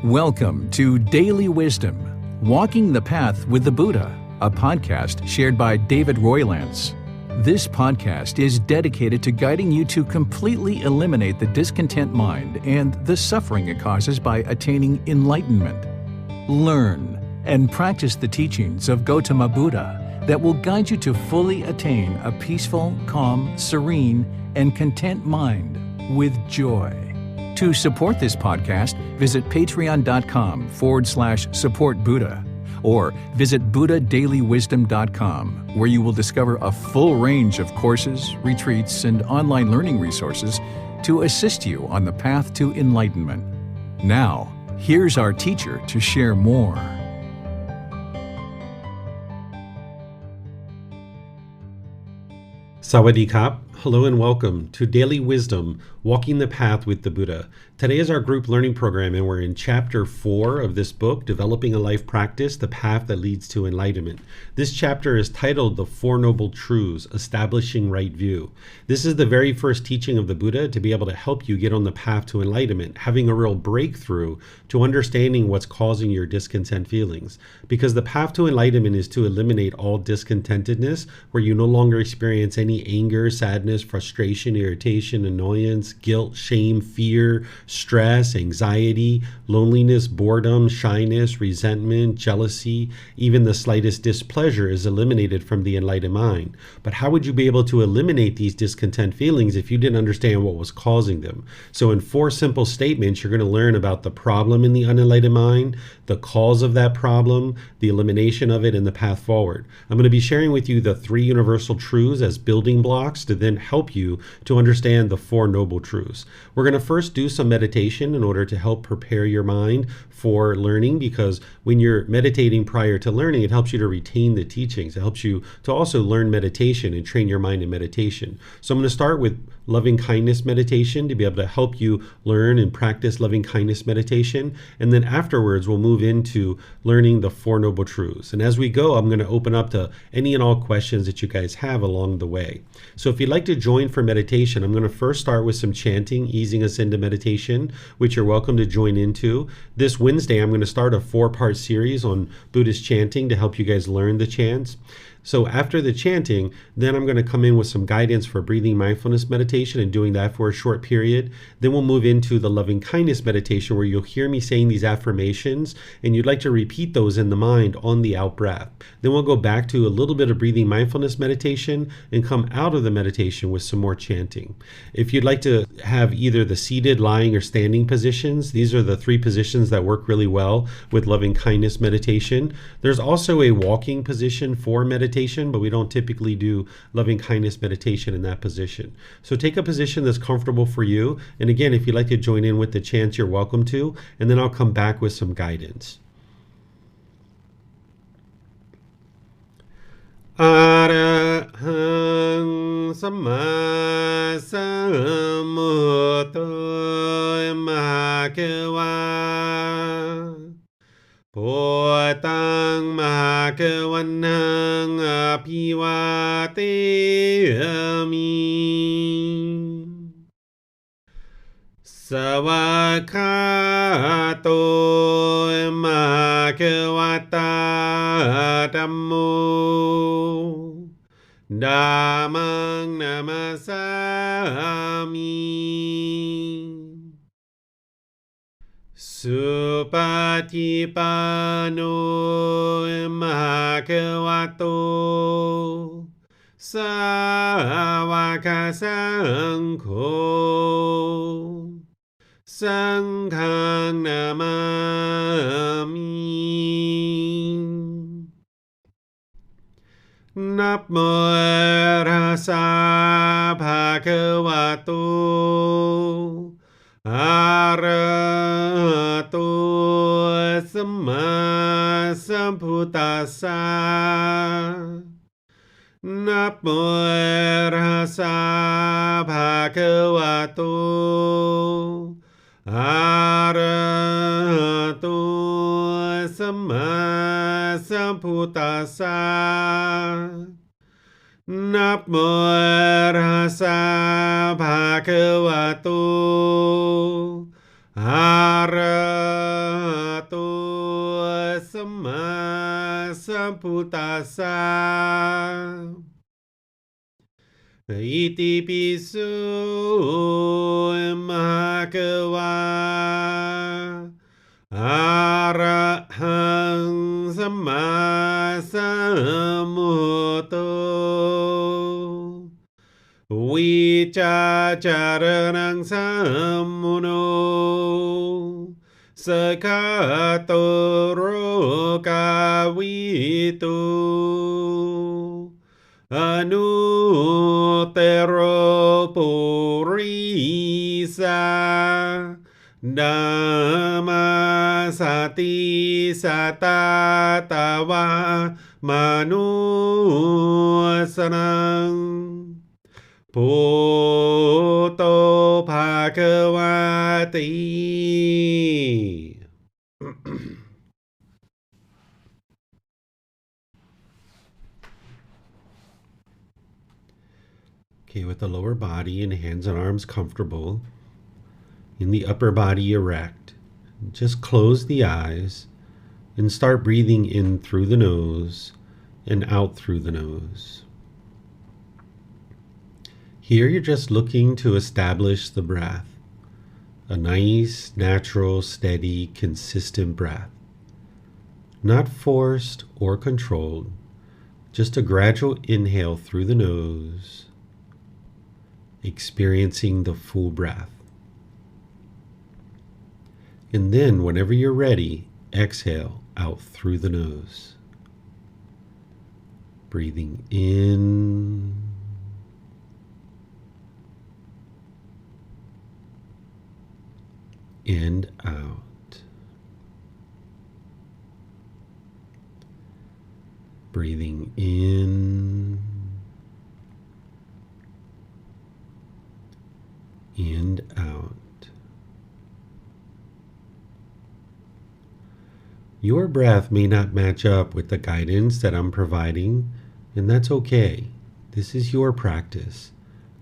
Welcome to Daily Wisdom, Walking the Path with the Buddha, a podcast shared by David Roylance. This podcast is dedicated to guiding you to completely eliminate the discontent mind and the suffering it causes by attaining enlightenment. Learn and practice the teachings of Gotama Buddha that will guide you to fully attain a peaceful, calm, serene, and content mind with joy. To support this podcast, visit patreon.com/support Buddha or visit buddhadailywisdom.com, where you will discover a full range of courses, retreats, and online learning resources to assist you on the path to enlightenment. Now, here's our teacher to share more. Sawadee Kap. Hello and welcome to Daily Wisdom, Walking the Path with the Buddha. Today is our group learning program, and we're in Chapter 4 of this book, Developing a Life Practice, The Path That Leads to Enlightenment. This chapter is titled The Four Noble Truths, Establishing Right View. This is the very first teaching of the Buddha to be able to help you get on the path to enlightenment, having a real breakthrough to understanding what's causing your discontent feelings. Because the path to enlightenment is to eliminate all discontentedness, where you no longer experience any anger, sadness, frustration, irritation, annoyance, guilt, shame, fear, stress, anxiety, loneliness, boredom, shyness, resentment, jealousy, even the slightest displeasure is eliminated from the enlightened mind. But how would you be able to eliminate these discontent feelings if you didn't understand what was causing them? So in 4 simple statements, you're going to learn about the problem in the unenlightened mind, the cause of that problem, the elimination of it, and the path forward. I'm going to be sharing with you the 3 universal truths as building blocks to then help you to understand the 4 noble truths. We're going to first do some meditation in order to help prepare your mind for learning, because when you're meditating prior to learning, it helps you to retain the teachings. It helps you to also learn meditation and train your mind in meditation. So I'm going to start with loving kindness meditation to be able to help you learn and practice loving kindness meditation. And then afterwards, we'll move into learning the 4 noble truths. And as we go, I'm going to open up to any and all questions that you guys have along the way. So if you'd like to join for meditation, I'm going to first start with some chanting, easing us into meditation, which you're welcome to join into. This Wednesday, I'm going to start a 4-part series on Buddhist chanting to help you guys learn the chants. So after the chanting, then I'm going to come in with some guidance for breathing mindfulness meditation and doing that for a short period. Then we'll move into the loving kindness meditation, where you'll hear me saying these affirmations and you'd like to repeat those in the mind on the out breath. Then we'll go back to a little bit of breathing mindfulness meditation and come out of the meditation with some more chanting. If you'd like to have either the seated, lying, or standing positions, these are the 3 positions that work really well with loving kindness meditation. There's also a walking position for meditation, but we don't typically do loving kindness meditation in that position. So take a position that's comfortable for you. And again, if you'd like to join in with the chants, you're welcome to. And then I'll come back with some guidance. Arahang Samma Sambuddho Bhagava Bhutang Bhagavanang Abhivateyami Savakato Bhagavata Dhammo Dhammang Namasami Supatipano Bhagavato Sāvaka Saṅkho Saṅghang Namami Namo Tassa Bhagavato Arahato Samma Sambuddhassa Namo Tassa Bhagavato Arahato Samma Sambuddhassa Namo Tassa Bhagavato Arahato samputtassa. Iti pisu mahakawa arahang samma sambuddho vicacaranang sammuno sakatoro kawitu anuttaro purisa dhammasati satatawa manusanang Bhutto Bhagavati. Okay, with the lower body and hands and arms comfortable, in the upper body erect, just close the eyes and start breathing in through the nose and out through the nose. Here you're just looking to establish the breath, a nice, natural, steady, consistent breath. Not forced or controlled, just a gradual inhale through the nose, experiencing the full breath. And then, whenever you're ready, exhale out through the nose. Breathing in and out. Breathing in and out. Your breath may not match up with the guidance that I'm providing, and that's okay. This is your practice.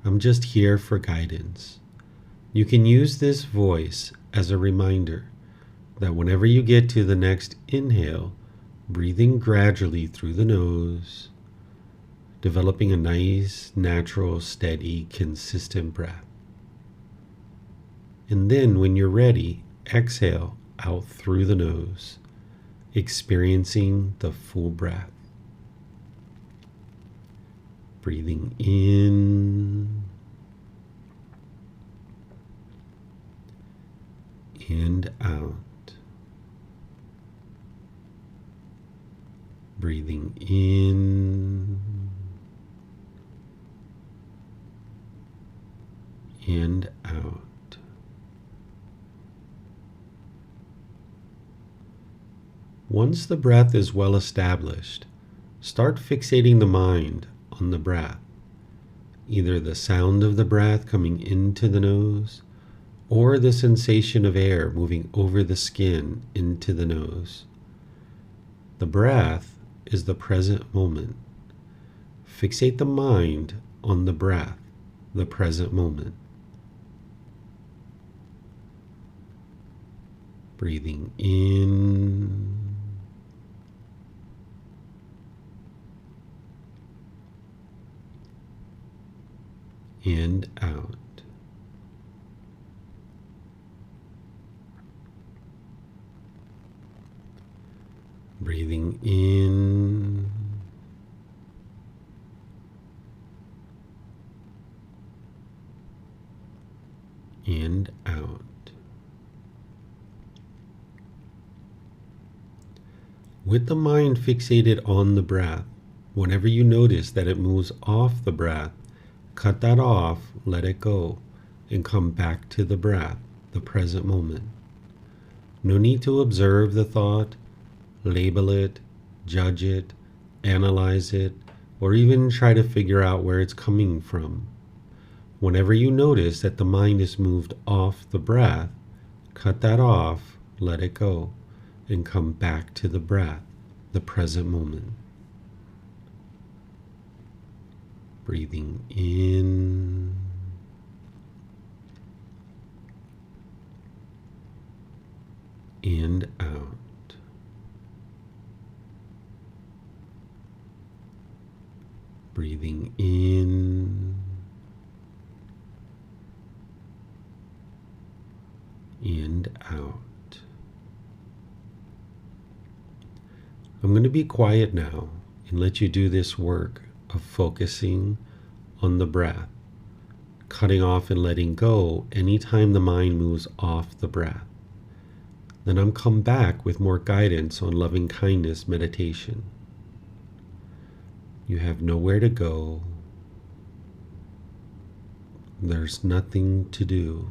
I'm just here for guidance. You can use this voice as a reminder that whenever you get to the next inhale, breathing gradually through the nose, developing a nice, natural, steady, consistent breath. And then when you're ready, exhale out through the nose, experiencing the full breath. Breathing in and out. Breathing in and out. Once the breath is well established, start fixating the mind on the breath, either the sound of the breath coming into the nose or the sensation of air moving over the skin into the nose. The breath is the present moment. Fixate the mind on the breath, the present moment. Breathing in and out. Breathing in and out. With the mind fixated on the breath, whenever you notice that it moves off the breath, cut that off, let it go, and come back to the breath, the present moment. No need to observe the thought, label it, judge it, analyze it, or even try to figure out where it's coming from. Whenever you notice that the mind is moved off the breath, cut that off, let it go, and come back to the breath, the present moment. Breathing in and out. Breathing in and out. I'm going to be quiet now and let you do this work of focusing on the breath, cutting off and letting go anytime the mind moves off the breath. Then I'm come back with more guidance on loving kindness meditation. You have nowhere to go. There's nothing to do.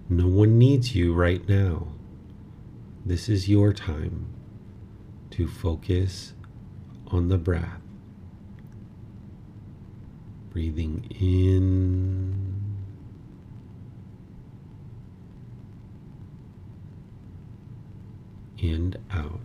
No one needs you right now. This is your time to focus on the breath. Breathing in and out.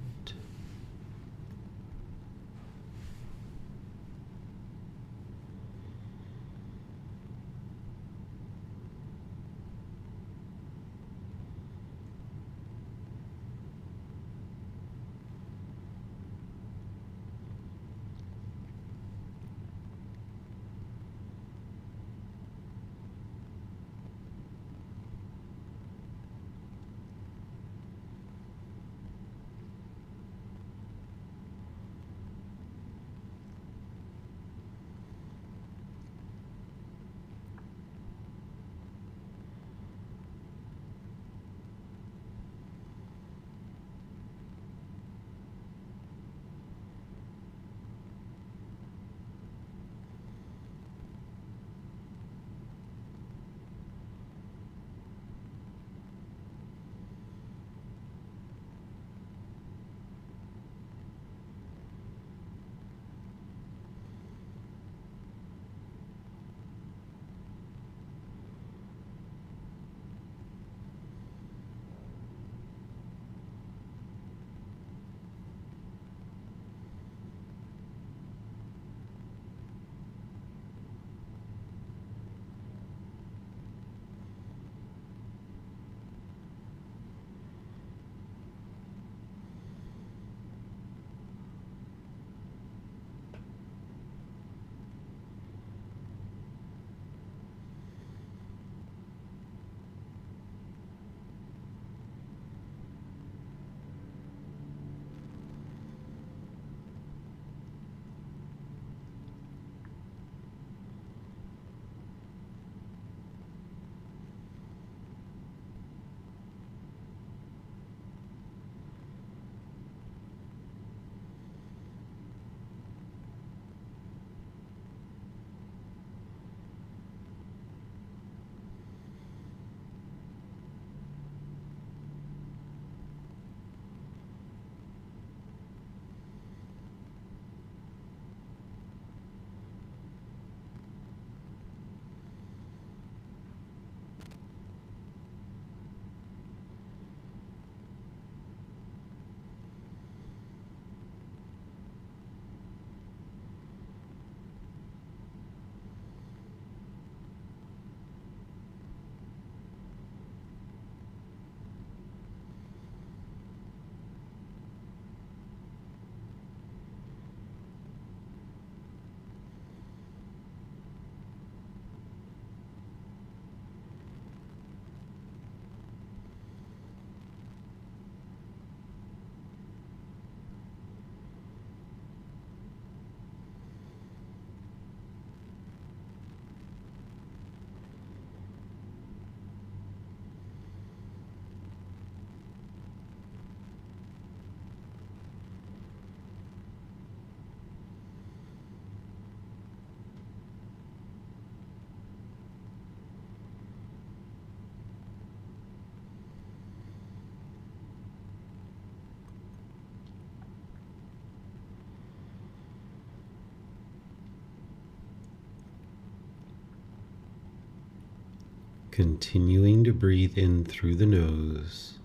Continuing to breathe in through the nose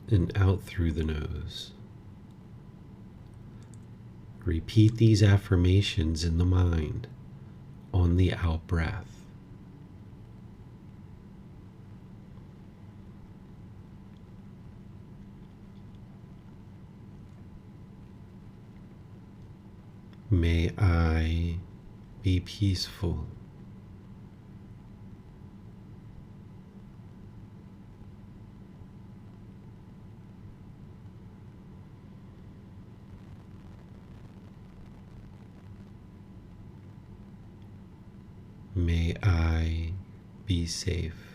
and out through the nose. Repeat these affirmations in the mind on the out breath. May I be peaceful. May I be safe.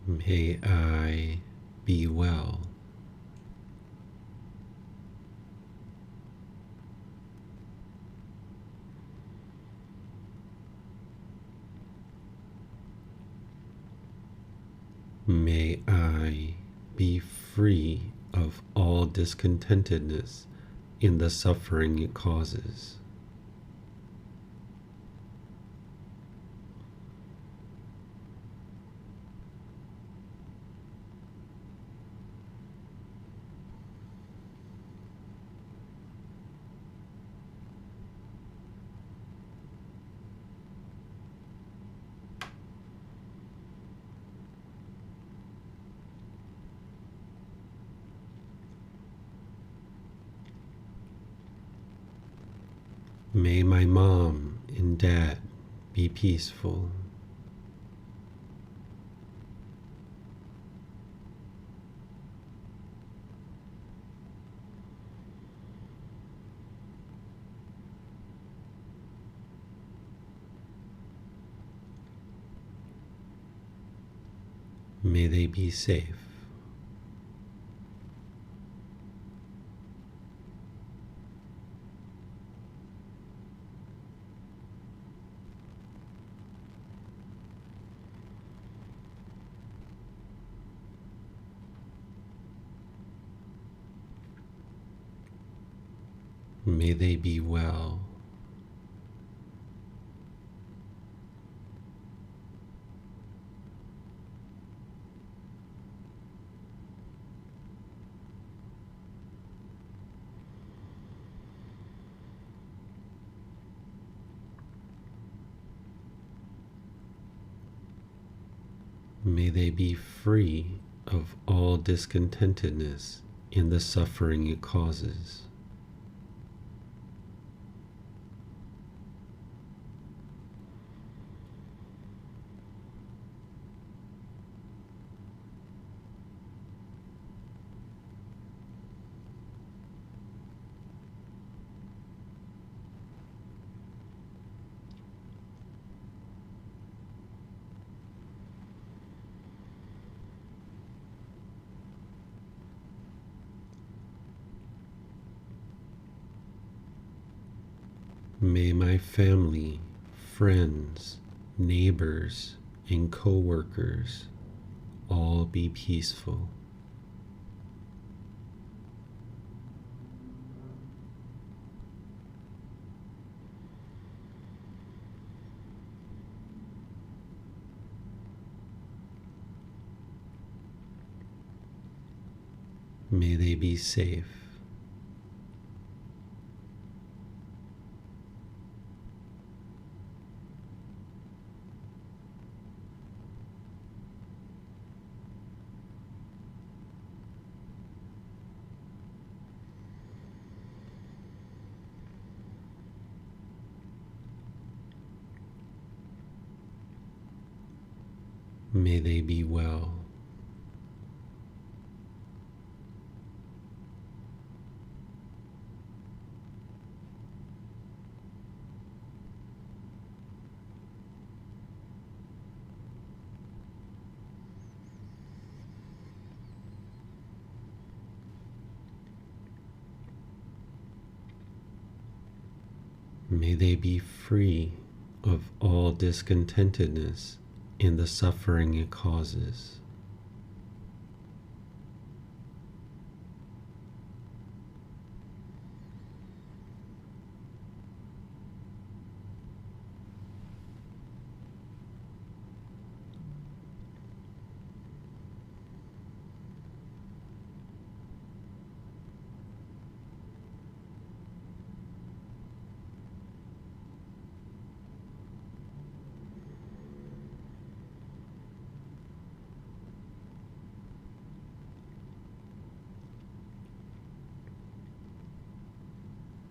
May I be well. May I be free of all discontentedness in the suffering it causes. May my mom and dad be peaceful. May they be safe. May they be well. May they be free of all discontentedness in the suffering it causes. May my family, friends, neighbors, and co-workers all be peaceful. May they be safe. May they be well. May they be free of all discontentedness in the suffering it causes.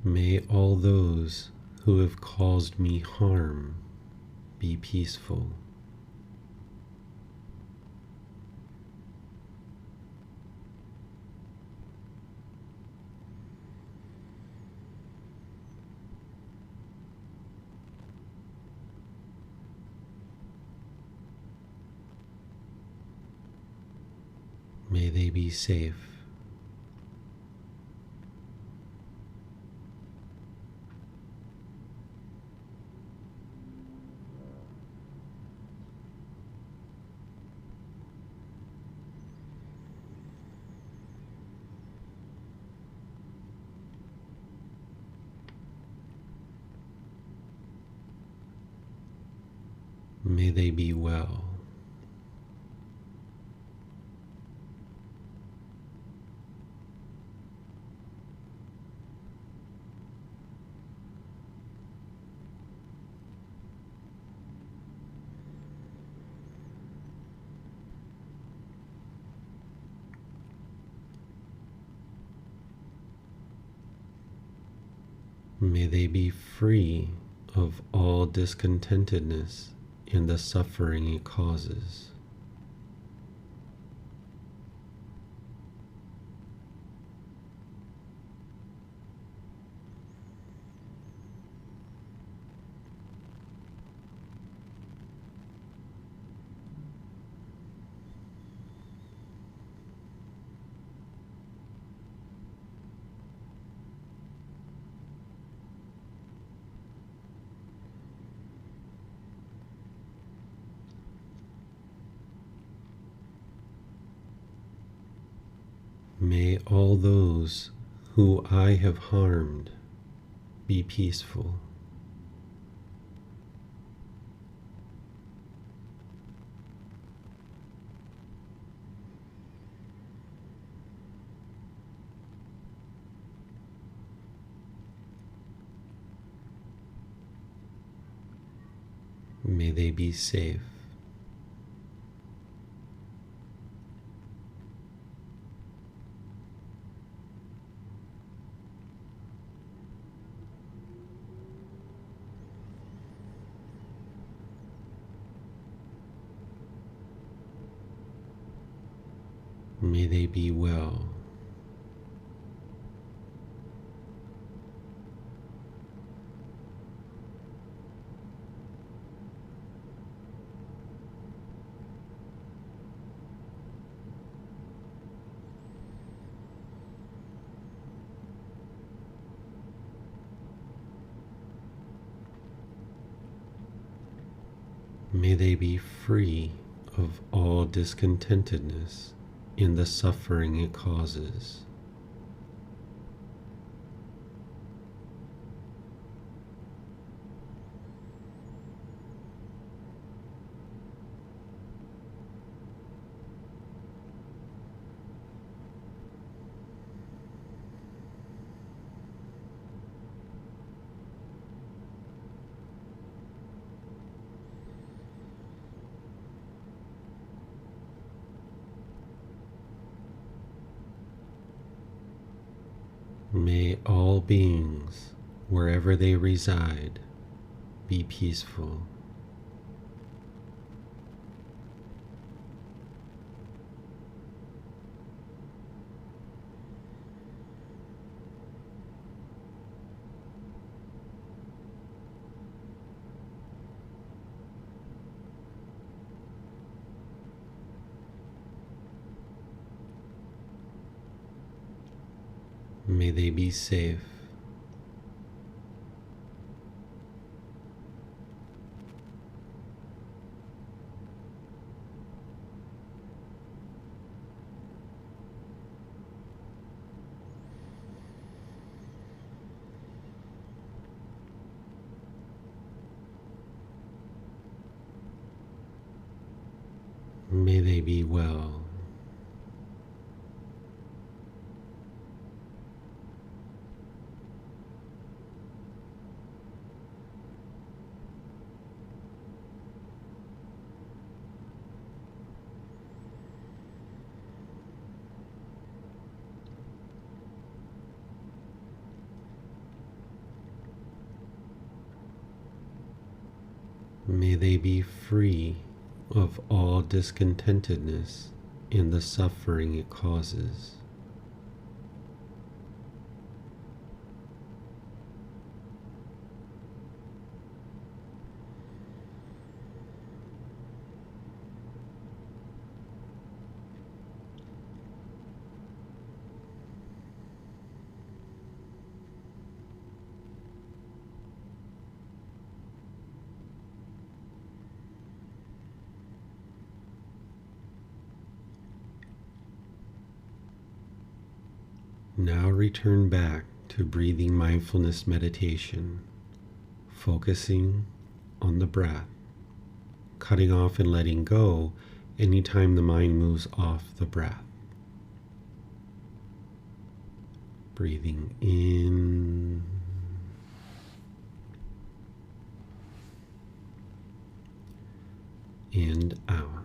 May all those who have caused me harm be peaceful. May they be safe. May they be well. May they be free of all discontentedness and the suffering it causes. May all those who I have harmed be peaceful. May they be safe. May they be well. May they be free of all discontentedness in the suffering it causes. May all beings, wherever they reside, be peaceful. May they be safe. May they be well. May they be free of all discontentedness and the suffering it causes. Now return back to breathing mindfulness meditation, focusing on the breath, cutting off and letting go anytime the mind moves off the breath. Breathing in and out.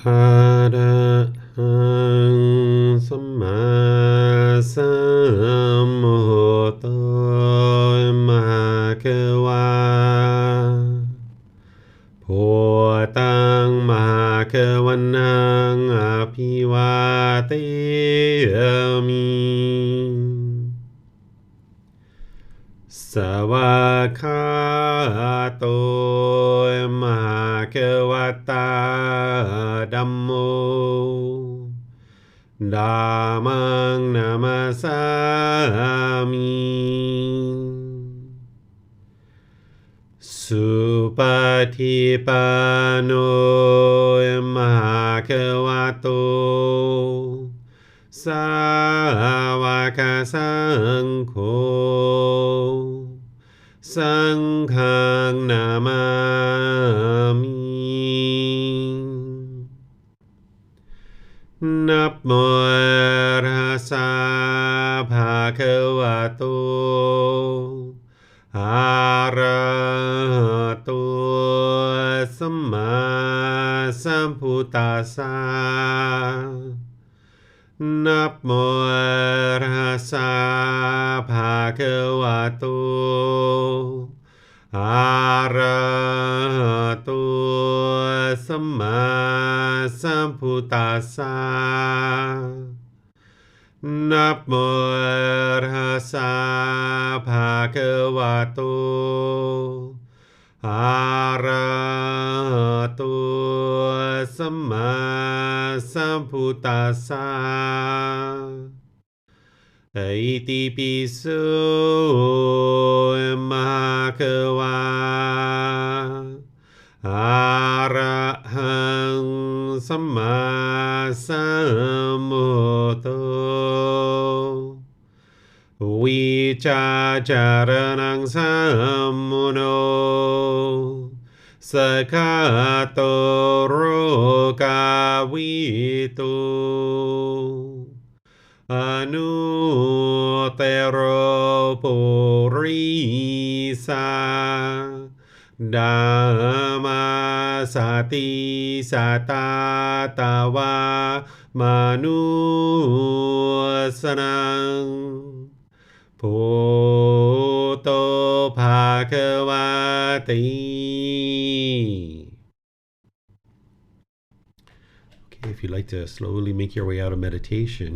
Arahang Samma Sambuddho Mahakawa Photang Mahakavanang Apivateyami Savakato Mahakavata Dhammo Dhammang Namasami Supatipano Mahakavato Savaka Sangho Sanghang Namami Namo Rasa Bhagavato Arahato Samma Sambuddhassa Namo Rasa Bhagavato Arahato สัมมาสัมพุทธัสสะนะโมตัสสะภะคะวะโตอะระหะโตสัมมาสัมพุทธัสสะอิติปิโสมะคะวะอะระหังสัมมาสัมพุทโธวิชาจารณังสัมมุโนสกขาโตโรกาวิโตอนุเตโรปุริสาดัมมาสติสัตตาตาวามนุสนังพุทโธภควติ Okay, if you'd like to slowly make your way out of meditation,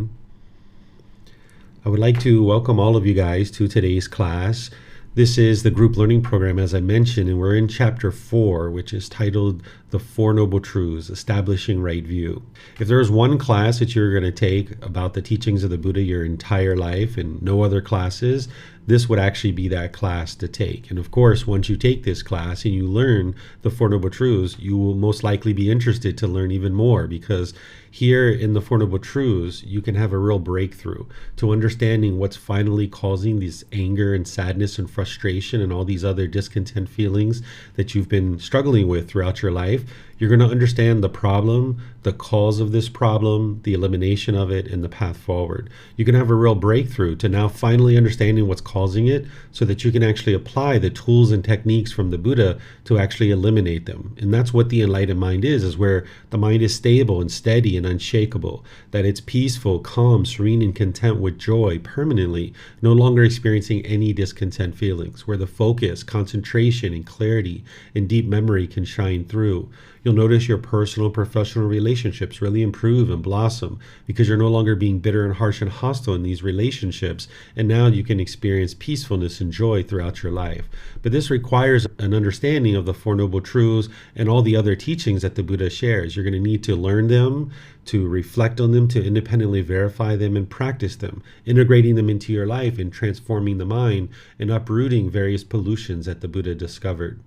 I would like to welcome all of you guys to today's class. This is the group learning program, as I mentioned, and we're in chapter 4, which is titled The Four Noble Truths, Establishing Right View. If there is one class that you're going to take about the teachings of the Buddha your entire life and no other classes, this would actually be that class to take. And of course, once you take this class and you learn the Four Noble Truths, you will most likely be interested to learn even more, because here in the Four Noble Truths, you can have a real breakthrough to understanding what's finally causing this anger and sadness and frustration and all these other discontent feelings that you've been struggling with throughout your life. You're going to understand the problem, the cause of this problem, the elimination of it, and the path forward. You can have a real breakthrough to now finally understanding what's causing it, so that you can actually apply the tools and techniques from the Buddha to actually eliminate them. And that's what the enlightened mind is where the mind is stable and steady and unshakable, that it's peaceful, calm, serene, and content with joy permanently, no longer experiencing any discontent feelings, where the focus, concentration, and clarity and deep memory can shine through. You'll notice your personal, professional relationships really improve and blossom, because you're no longer being bitter and harsh and hostile in these relationships, and now you can experience peacefulness and joy throughout your life. But this requires an understanding of the Four Noble Truths and all the other teachings that the Buddha shares. You're going to need to learn them, to reflect on them, to independently verify them and practice them, integrating them into your life and transforming the mind and uprooting various pollutions that the Buddha discovered.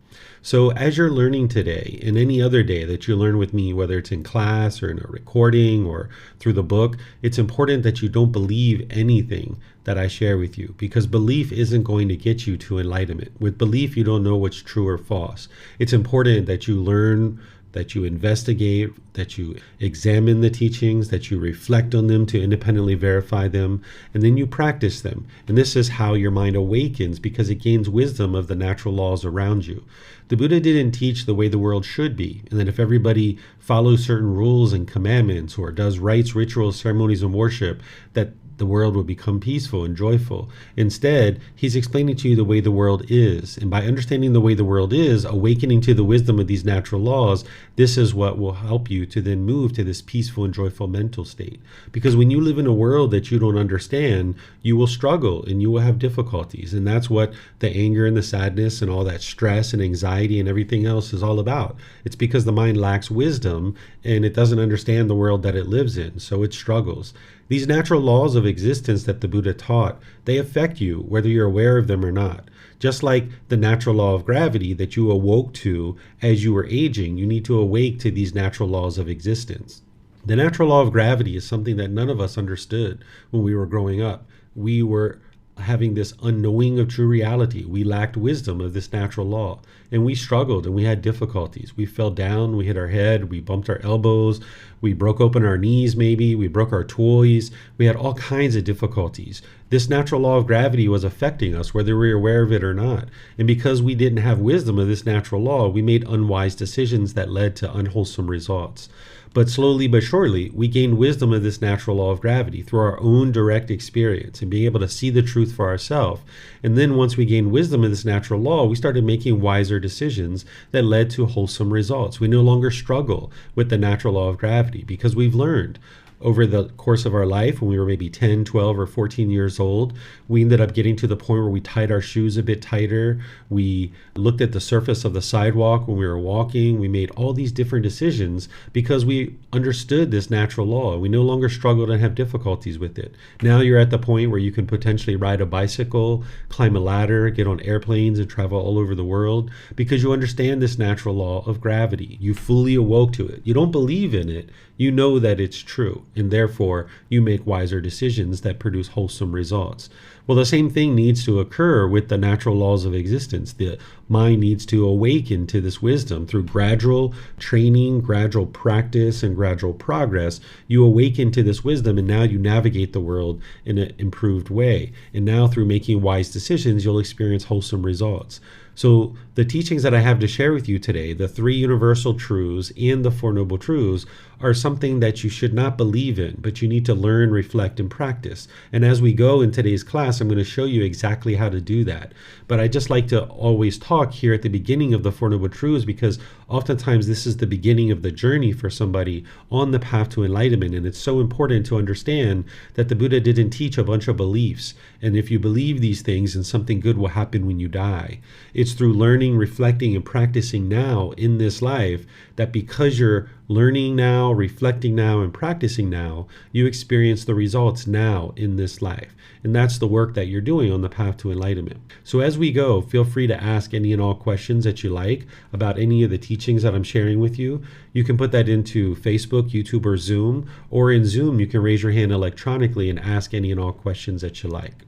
So as you're learning today, and any other day that you learn with me, whether it's in class or in a recording or through the book, it's important that you don't believe anything that I share with you, because belief isn't going to get you to enlightenment. With belief, you don't know what's true or false. It's important that you learn, that you investigate, that you examine the teachings, that you reflect on them to independently verify them, and then you practice them. And this is how your mind awakens, because it gains wisdom of the natural laws around you. The Buddha didn't teach the way the world should be, and that if everybody follows certain rules and commandments or does rites, rituals, ceremonies, and worship, that the world will become peaceful and joyful. Instead, he's explaining to you the way the world is. And by understanding the way the world is, awakening to the wisdom of these natural laws, this is what will help you to then move to this peaceful and joyful mental state. Because when you live in a world that you don't understand, you will struggle and you will have difficulties. And that's what the anger and the sadness and all that stress and anxiety and everything else is all about. It's because the mind lacks wisdom and it doesn't understand the world that it lives in, so it struggles. These natural laws of existence that the Buddha taught, they affect you whether you're aware of them or not. Just like the natural law of gravity that you awoke to as you were aging, you need to awake to these natural laws of existence. The natural law of gravity is something that none of us understood when we were growing up. We were having this unknowing of true reality. We lacked wisdom of this natural law, and we struggled and we had difficulties. We fell down, we hit our head, we bumped our elbows, we broke open our knees maybe, we broke our toys. We had all kinds of difficulties. This natural law of gravity was affecting us whether we were aware of it or not. And because we didn't have wisdom of this natural law, we made unwise decisions that led to unwholesome results. But slowly but surely, we gain wisdom of this natural law of gravity through our own direct experience and being able to see the truth for ourselves. And then once we gain wisdom of this natural law, we started making wiser decisions that led to wholesome results. We no longer struggle with the natural law of gravity because we've learned over the course of our life, when we were maybe 10, 12, or 14 years old, we ended up getting to the point where we tied our shoes a bit tighter. We looked at the surface of the sidewalk when we were walking. We made all these different decisions because we understood this natural law. We no longer struggled and have difficulties with it. Now you're at the point where you can potentially ride a bicycle, climb a ladder, get on airplanes, and travel all over the world because you understand this natural law of gravity. You fully awoke to it. You don't believe in it. You know that it's true, and therefore you make wiser decisions that produce wholesome results. Well, the same thing needs to occur with the natural laws of existence. The mind needs to awaken to this wisdom through gradual training, gradual practice, and gradual progress. You awaken to this wisdom, and now you navigate the world in an improved way. And now through making wise decisions, you'll experience wholesome results. So the teachings that I have to share with you today, the 3 universal truths and the 4 noble truths, are something that you should not believe in, but you need to learn, reflect, and practice. And as we go in today's class, I'm going to show you exactly how to do that. But I just like to always talk here at the beginning of the 4 noble truths because oftentimes this is the beginning of the journey for somebody on the path to enlightenment. And it's so important to understand that the Buddha didn't teach a bunch of beliefs. And if you believe these things, then something good will happen when you die. It's through learning, reflecting, and practicing now in this life that because you're learning now, reflecting now, and practicing now, you experience the results now in this life. And that's the work that you're doing on the path to enlightenment. So as we go, feel free to ask any and all questions that you like about any of the teachings that I'm sharing with you. You can put that into Facebook, YouTube, or Zoom. Or in Zoom, you can raise your hand electronically and ask any and all questions that you like.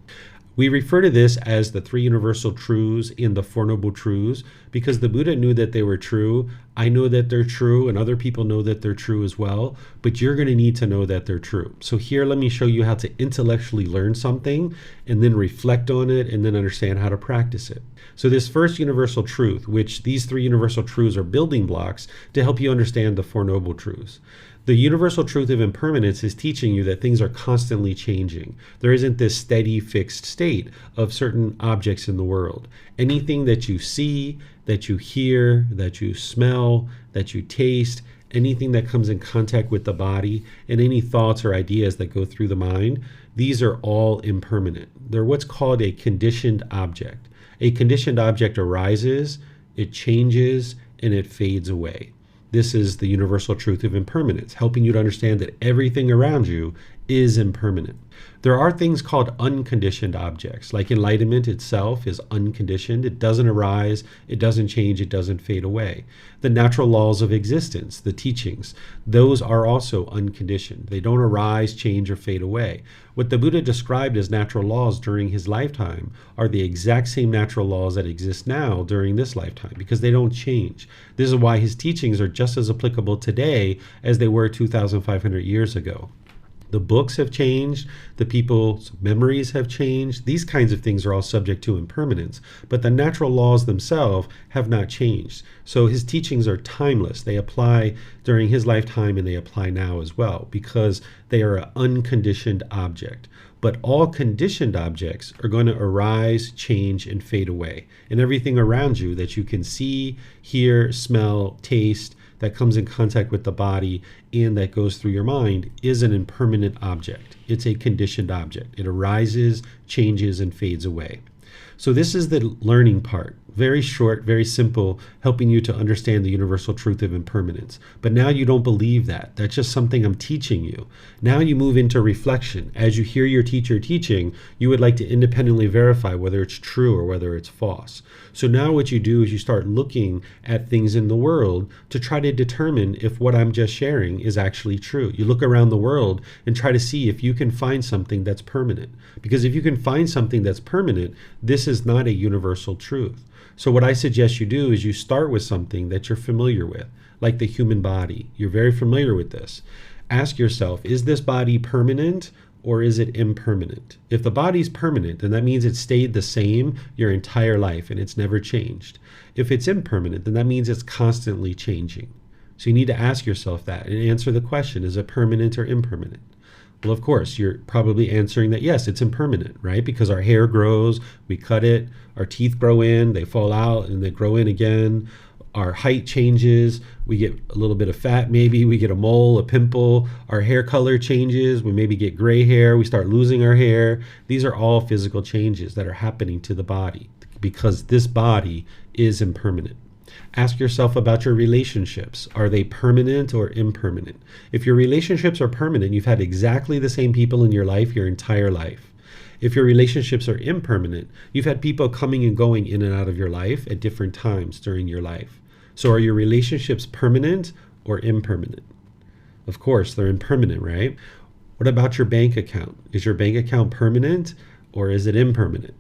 We refer to this as the 3 universal truths and the 4 noble truths because the Buddha knew that they were true. I know that they're true, and other people know that they're true as well, but you're going to need to know that they're true. So here, let me show you how to intellectually learn something and then reflect on it and then understand how to practice it. So this first universal truth, which these 3 universal truths are building blocks to help you understand the 4 noble truths. The universal truth of impermanence is teaching you that things are constantly changing. There isn't this steady, fixed state of certain objects in the world. Anything that you see, that you hear, that you smell, that you taste, anything that comes in contact with the body, and any thoughts or ideas that go through the mind, these are all impermanent. They're what's called a conditioned object. A conditioned object arises, it changes, and it fades away. This is the universal truth of impermanence, helping you to understand that everything around you is impermanent. There are things called unconditioned objects, like enlightenment itself is unconditioned. It doesn't arise, it doesn't change, it doesn't fade away. The natural laws of existence, the teachings, those are also unconditioned. They don't arise, change, or fade away. What the Buddha described as natural laws during his lifetime are the exact same natural laws that exist now during this lifetime because they don't change. This is why his teachings are just as applicable today as they were 2,500 years ago. The books have changed, the people's memories have changed. These kinds of things are all subject to impermanence, but the natural laws themselves have not changed. So his teachings are timeless. They apply during his lifetime and they apply now as well because they are an unconditioned object. But all conditioned objects are going to arise, change, and fade away. And everything around you that you can see, hear, smell, taste, that comes in contact with the body and that goes through your mind is an impermanent object. It's a conditioned object. It arises, changes, and fades away. So this is the learning part. Very short, very simple, helping you to understand the universal truth of impermanence. But now you don't believe that. That's just something I'm teaching you. Now you move into reflection. As you hear your teacher teaching, you would like to independently verify whether it's true or whether it's false. So now what you do is you start looking at things in the world to try to determine if what I'm just sharing is actually true. You look around the world and try to see if you can find something that's permanent. Because if you can find something that's permanent, this is not a universal truth. So what I suggest you do is you start with something that you're familiar with, like the human body. You're very familiar with this. Ask yourself, is this body permanent or is it impermanent? If the body's permanent, then that means it stayed the same your entire life and it's never changed. If it's impermanent, then that means it's constantly changing. So you need to ask yourself that and answer the question, is it permanent or impermanent? Well, of course, you're probably answering that, yes, it's impermanent, right? Because our hair grows, we cut it, our teeth grow in, they fall out, and they grow in again. Our height changes, we get a little bit of fat maybe, we get a mole, a pimple, our hair color changes, we maybe get gray hair, we start losing our hair. These are all physical changes that are happening to the body because this body is impermanent. Ask yourself about your relationships. Are they permanent or impermanent? If your relationships are permanent, you've had exactly the same people in your life your entire life. If your relationships are impermanent, you've had people coming and going in and out of your life at different times during your life. So are your relationships permanent or impermanent? Of course, they're impermanent, right? What about your bank account? Is your bank account permanent or is it impermanent?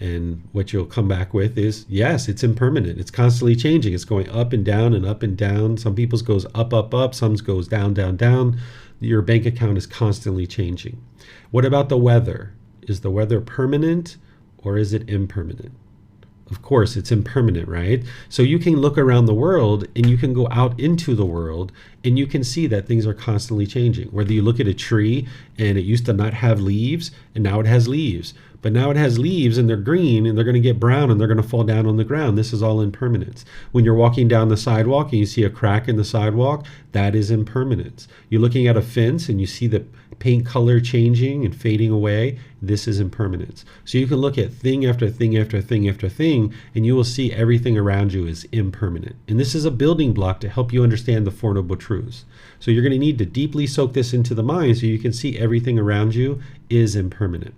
And what you'll come back with is, yes, it's impermanent. It's constantly changing. It's going up and down and up and down. Some people's goes up, up, up. Some goes down, down, down. Your bank account is constantly changing. What about the weather? Is the weather permanent or is it impermanent? Of course, it's impermanent, right? So you can look around the world and you can go out into the world and you can see that things are constantly changing. Whether you look at a tree and it used to not have leaves and now it has leaves. But now it has leaves and they're green and they're going to get brown and they're going to fall down on the ground. This is all impermanence. When you're walking down the sidewalk and you see a crack in the sidewalk, that is impermanence. You're looking at a fence and you see the paint color changing and fading away. This is impermanence. So you can look at thing after thing after thing after thing and you will see everything around you is impermanent. And this is a building block to help you understand the Four Noble Truths. So you're going to need to deeply soak this into the mind so you can see everything around you is impermanent.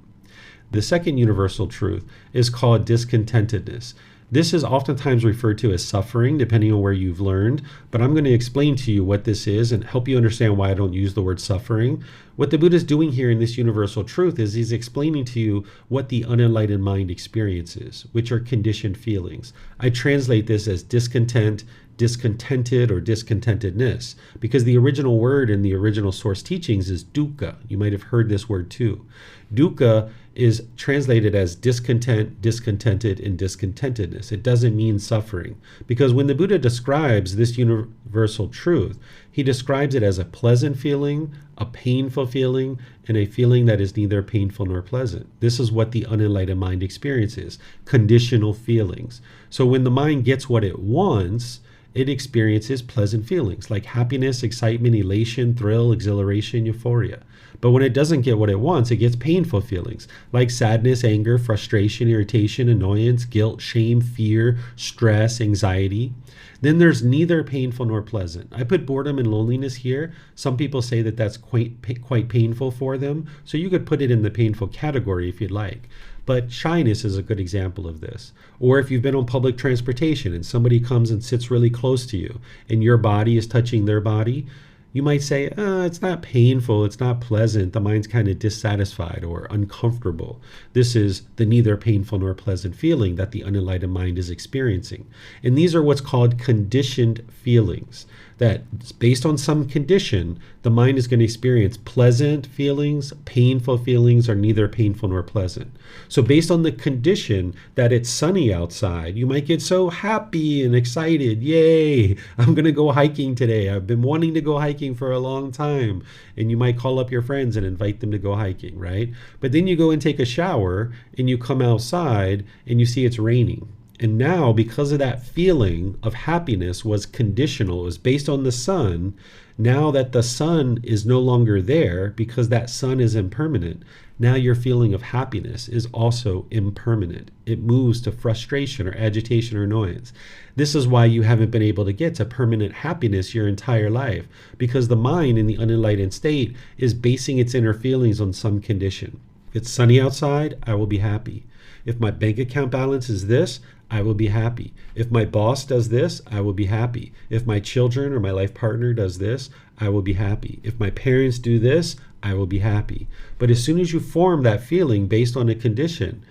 The second universal truth is called discontentedness. This is oftentimes referred to as suffering, depending on where you've learned, but I'm going to explain to you what this is and help you understand why I don't use the word suffering. What the Buddha is doing here in this universal truth is he's explaining to you what the unenlightened mind experiences, which are conditioned feelings. I translate this as discontent, discontented, or discontentedness, because the original word in the original source teachings is dukkha. You might have heard this word too. Dukkha is translated as discontent, discontented, and discontentedness. It doesn't mean suffering, because when the Buddha describes this universal truth, he describes it as a pleasant feeling, a painful feeling, and a feeling that is neither painful nor pleasant. This is what the unenlightened mind experiences, conditional feelings. So when the mind gets what it wants, it experiences pleasant feelings like happiness, excitement, elation, thrill, exhilaration, euphoria. But when it doesn't get what it wants, it gets painful feelings like sadness, anger, frustration, irritation, annoyance, guilt, shame, fear, stress, anxiety. Then there's neither painful nor pleasant. I put boredom and loneliness here. Some people say that that's quite painful for them. So you could put it in the painful category if you'd like. But shyness is a good example of this. Or if you've been on public transportation and somebody comes and sits really close to you and your body is touching their body, you might say, it's not painful, it's not pleasant, the mind's kind of dissatisfied or uncomfortable. This is the neither painful nor pleasant feeling that the unenlightened mind is experiencing. And these are what's called conditioned feelings, that based on some condition, the mind is going to experience pleasant feelings, painful feelings, or neither painful nor pleasant. So based on the condition that it's sunny outside, you might get so happy and excited. Yay, I'm going to go hiking today. I've been wanting to go hiking for a long time. And you might call up your friends and invite them to go hiking, right? But then you go and take a shower and you come outside and you see it's raining. And now, because of that feeling of happiness was conditional, it was based on the sun, now that the sun is no longer there, because that sun is impermanent, now your feeling of happiness is also impermanent. It moves to frustration or agitation or annoyance. This is why you haven't been able to get to permanent happiness your entire life, because the mind in the unenlightened state is basing its inner feelings on some condition. If it's sunny outside, I will be happy. If my bank account balance is this, I will be happy. If my boss does this, I will be happy. If my children or my life partner does this, I will be happy. If my parents do this, I will be happy. But as soon as you form that feeling based on a condition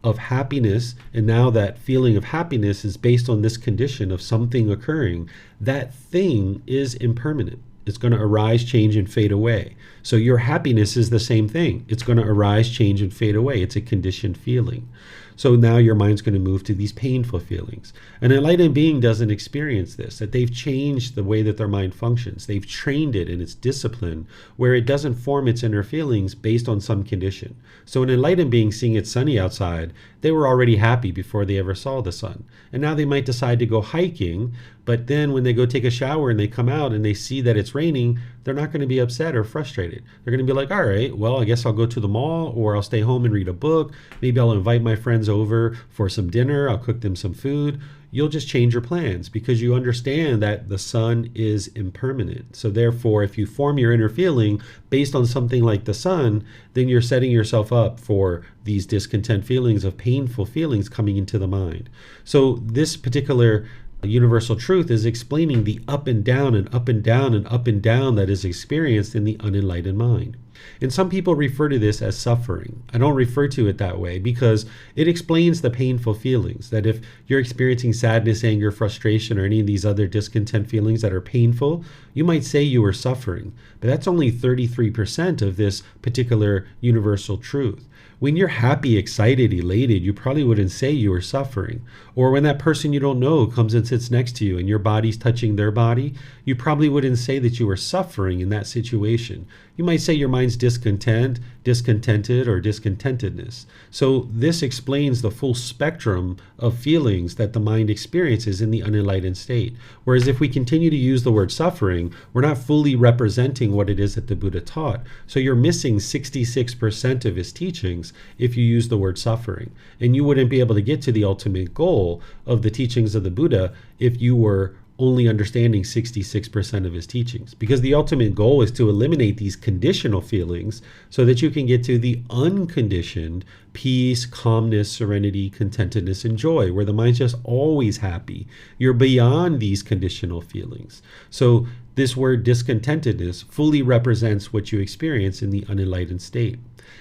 of happiness, and now that feeling of happiness is based on this condition of something occurring, that thing is impermanent. It's going to arise, change, and fade away. So your happiness is the same thing. It's going to arise, change, and fade away. It's a conditioned feeling. So now your mind's going to move to these painful feelings. An enlightened being doesn't experience this, that they've changed the way that their mind functions. They've trained it in its discipline where it doesn't form its inner feelings based on some condition. So an enlightened being seeing it's sunny outside, they were already happy before they ever saw the sun. And now they might decide to go hiking, but then when they go take a shower and they come out and they see that it's raining, they're not going to be upset or frustrated. They're going to be like, all right, well, I guess I'll go to the mall, or I'll stay home and read a book. Maybe I'll invite my friends over for some dinner. I'll cook them some food. You'll just change your plans because you understand that the sun is impermanent. So therefore, if you form your inner feeling based on something like the sun, then you're setting yourself up for these discontent feelings of painful feelings coming into the mind. So this particular universal truth is explaining the up and down and up and down and up and down that is experienced in the unenlightened mind. And some people refer to this as suffering. I don't refer to it that way because it explains the painful feelings. That if you're experiencing sadness, anger, frustration, or any of these other discontent feelings that are painful, you might say you are suffering. But that's only 33% of this particular universal truth. When you're happy, excited, elated, you probably wouldn't say you are suffering. Or when that person you don't know comes and sits next to you and your body's touching their body, you probably wouldn't say that you are suffering in that situation. You might say your mind's discontent, discontented, or discontentedness. So this explains the full spectrum of feelings that the mind experiences in the unenlightened state. Whereas if we continue to use the word suffering, we're not fully representing what it is that the Buddha taught. So you're missing 66% of his teachings if you use the word suffering. And you wouldn't be able to get to the ultimate goal of the teachings of the Buddha if you were only understanding 66% of his teachings, because the ultimate goal is to eliminate these conditional feelings so that you can get to the unconditioned peace, calmness, serenity, contentedness, and joy, where the mind's just always happy. You're beyond these conditional feelings. So this word discontentedness fully represents what you experience in the unenlightened state.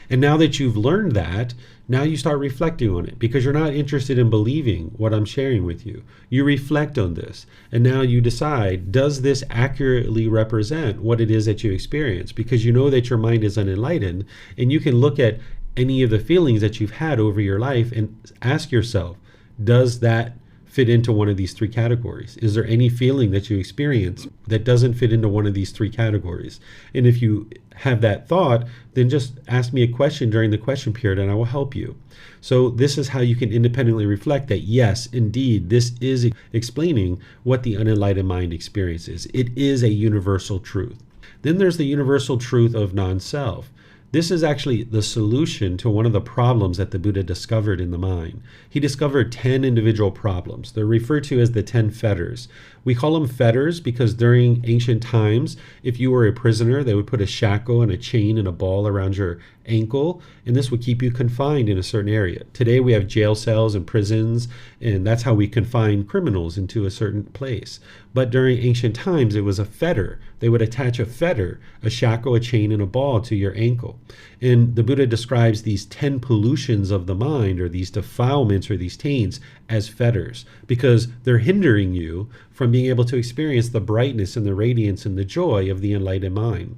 And now that you've learned that, now you start reflecting on it, because you're not interested in believing what I'm sharing with you. You reflect on this, and now you decide, does this accurately represent what it is that you experience? Because you know that your mind is unenlightened, and you can look at any of the feelings that you've had over your life and ask yourself, does that fit into one of these three categories? Is there any feeling that you experience that doesn't fit into one of these three categories? And if you have that thought, then just ask me a question during the question period and I will help you. So this is how you can independently reflect that, yes, indeed, this is explaining what the unenlightened mind experiences. It is a universal truth. Then there's the universal truth of non-self. This is actually the solution to one of the problems that the Buddha discovered in the mind. He discovered 10 individual problems. They're referred to as the 10 fetters. We call them fetters because during ancient times, if you were a prisoner, they would put a shackle and a chain and a ball around your ankle, and this would keep you confined in a certain area. Today we have jail cells and prisons, and that's how we confine criminals into a certain place. But during ancient times, it was a fetter. They would attach a fetter, a shackle, a chain, and a ball to your ankle. And the Buddha describes these 10 pollutions of the mind, or these defilements or these taints, as fetters, because they're hindering you from being able to experience the brightness and the radiance and the joy of the enlightened mind.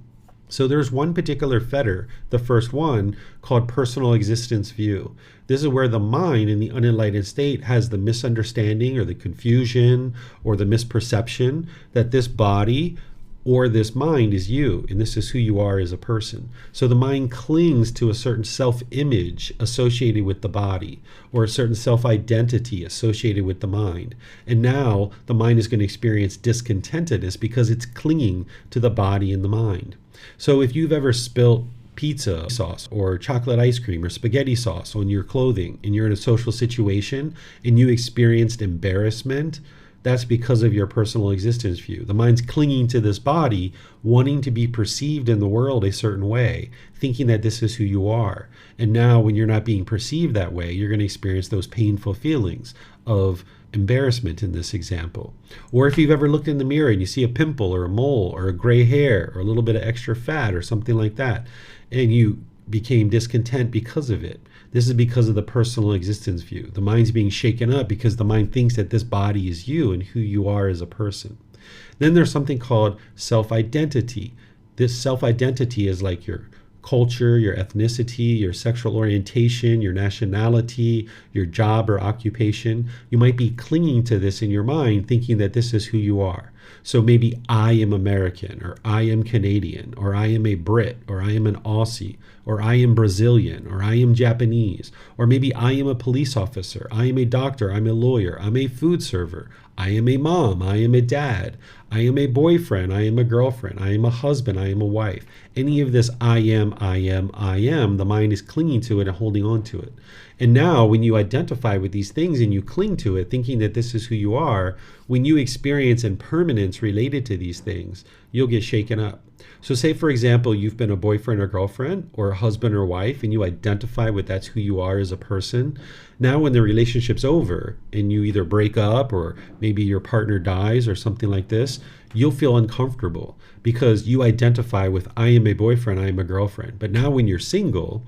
So there's one particular fetter, the first one, called personal existence view. This is where the mind in the unenlightened state has the misunderstanding or the confusion or the misperception that this body or this mind is you, and this is who you are as a person. So the mind clings to a certain self-image associated with the body, or a certain self-identity associated with the mind. And now the mind is going to experience discontentedness because it's clinging to the body and the mind. So if you've ever spilt pizza sauce or chocolate ice cream or spaghetti sauce on your clothing and you're in a social situation and you experienced embarrassment, that's because of your personal existence view. The mind's clinging to this body, wanting to be perceived in the world a certain way, thinking that this is who you are. And now when you're not being perceived that way, you're going to experience those painful feelings of embarrassment in this example. Or if you've ever looked in the mirror and you see a pimple or a mole or a gray hair or a little bit of extra fat or something like that, and you became discontent because of it. This is because of the personal existence view. The mind's being shaken up because the mind thinks that this body is you and who you are as a person. Then there's something called self-identity. This self-identity is like your culture, your ethnicity, your sexual orientation, your nationality, your job or occupation. You might be clinging to this in your mind, thinking that this is who you are. So maybe I am American, or I am Canadian, or I am a Brit, or I am an Aussie, or I am Brazilian, or I am Japanese, or maybe I am a police officer, I am a doctor, I'm a lawyer, I'm a food server, I am a mom, I am a dad, I am a boyfriend, I am a girlfriend, I am a husband, I am a wife. Any of this I am, the mind is clinging to it and holding on to it. And now when you identify with these things and you cling to it, thinking that this is who you are, when you experience impermanence related to these things, you'll get shaken up. So say, for example, you've been a boyfriend or girlfriend or a husband or wife, and you identify with that's who you are as a person. Now when the relationship's over and you either break up or maybe your partner dies or something like this, you'll feel uncomfortable because you identify with I am a boyfriend, I am a girlfriend. But now when you're single,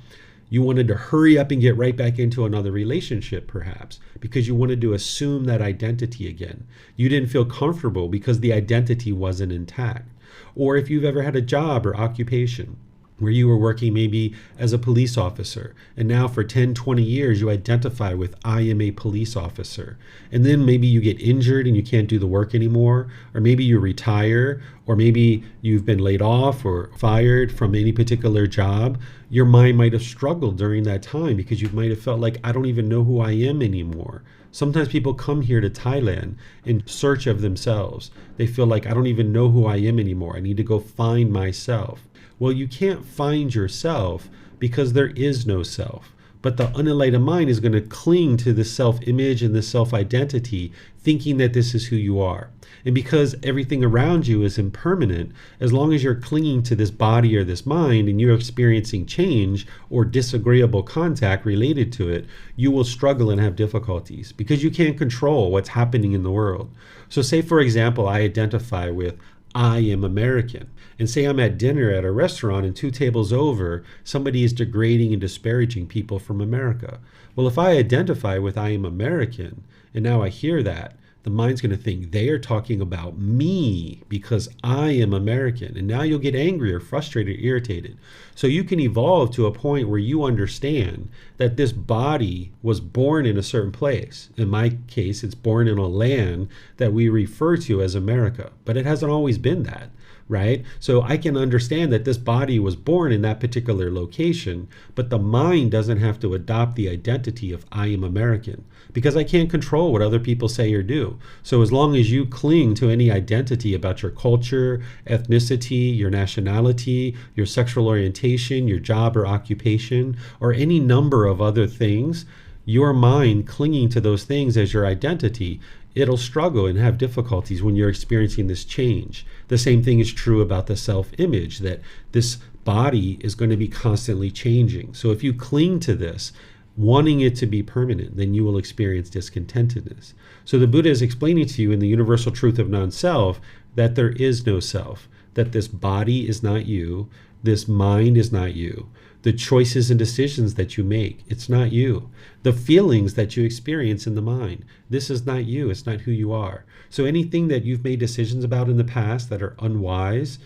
you wanted to hurry up and get right back into another relationship, perhaps, because you wanted to assume that identity again. You didn't feel comfortable because the identity wasn't intact. Or if you've ever had a job or occupation where you were working maybe as a police officer, and now for 10, 20 years you identify with I am a police officer. And then maybe you get injured and you can't do the work anymore, or maybe you retire, or maybe you've been laid off or fired from any particular job. Your mind might have struggled during that time because you might have felt like, I don't even know who I am anymore. Sometimes people come here to Thailand in search of themselves. They feel like, I don't even know who I am anymore. I need to go find myself. Well, you can't find yourself because there is no self. But the unenlightened mind is going to cling to the self-image and the self-identity, thinking that this is who you are. And because everything around you is impermanent, as long as you're clinging to this body or this mind and you're experiencing change or disagreeable contact related to it, you will struggle and have difficulties because you can't control what's happening in the world. So say, for example, I identify with I am American. And say I'm at dinner at a restaurant and 2 tables over, somebody is degrading and disparaging people from America. Well, if I identify with I am American, and now I hear that, the mind's going to think they are talking about me because I am American. And now you'll get angry or frustrated, irritated. So you can evolve to a point where you understand that this body was born in a certain place. In my case, it's born in a land that we refer to as America, but it hasn't always been that. Right? So I can understand that this body was born in that particular location, but the mind doesn't have to adopt the identity of I am American because I can't control what other people say or do. So as long as you cling to any identity about your culture, ethnicity, your nationality, your sexual orientation, your job or occupation, or any number of other things, your mind clinging to those things as your identity, it'll struggle and have difficulties when you're experiencing this change. The same thing is true about the self-image, that this body is going to be constantly changing. So if you cling to this, wanting it to be permanent, then you will experience discontentedness. So the Buddha is explaining to you in the universal truth of non-self that there is no self, that this body is not you, this mind is not you. The choices and decisions that you make, it's not you. The feelings that you experience in the mind, this is not you. It's not who you are. So anything that you've made decisions about in the past that are unwise,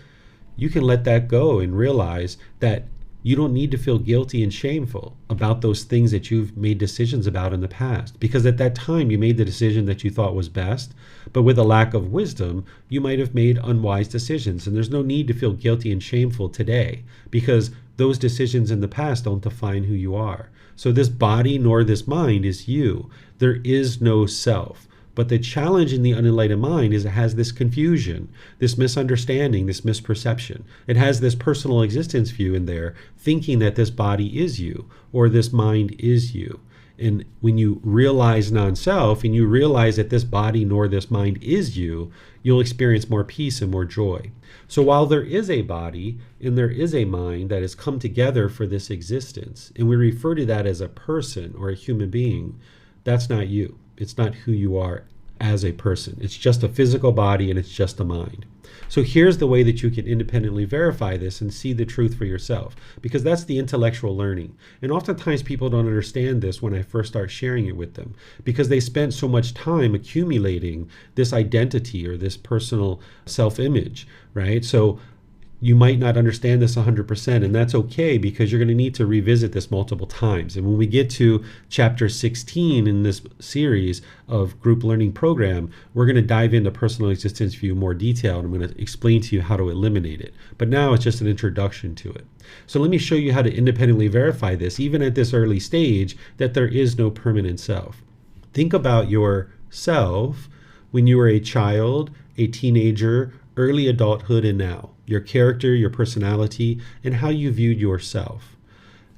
you can let that go and realize that you don't need to feel guilty and shameful about those things that you've made decisions about in the past. Because at that time, you made the decision that you thought was best, but with a lack of wisdom, you might have made unwise decisions. And there's no need to feel guilty and shameful today because those decisions in the past don't define who you are. So this body nor this mind is you. There is no self. But the challenge in the unenlightened mind is it has this confusion, this misunderstanding, this misperception. It has this personal existence view in there, thinking that this body is you or this mind is you. And when you realize non-self and you realize that this body nor this mind is you, you'll experience more peace and more joy. So while there is a body and there is a mind that has come together for this existence, and we refer to that as a person or a human being, that's not you. It's not who you are as a person. It's just a physical body and it's just a mind. So here's the way that you can independently verify this and see the truth for yourself, because that's the intellectual learning. And oftentimes people don't understand this when I first start sharing it with them, because they spent so much time accumulating this identity or this personal self-image, right? So You might not understand this 100%, and that's okay, because you're going to need to revisit this multiple times. And when we get to chapter 16 in this series of group learning program, we're going to dive into personal existence view more detail, and I'm going to explain to you how to eliminate it. But now it's just an introduction to it. So let me show you how to independently verify this, even at this early stage, that there is no permanent self. Think about yourself when you were a child, a teenager, early adulthood, and now. Your character, your personality, and how you viewed yourself.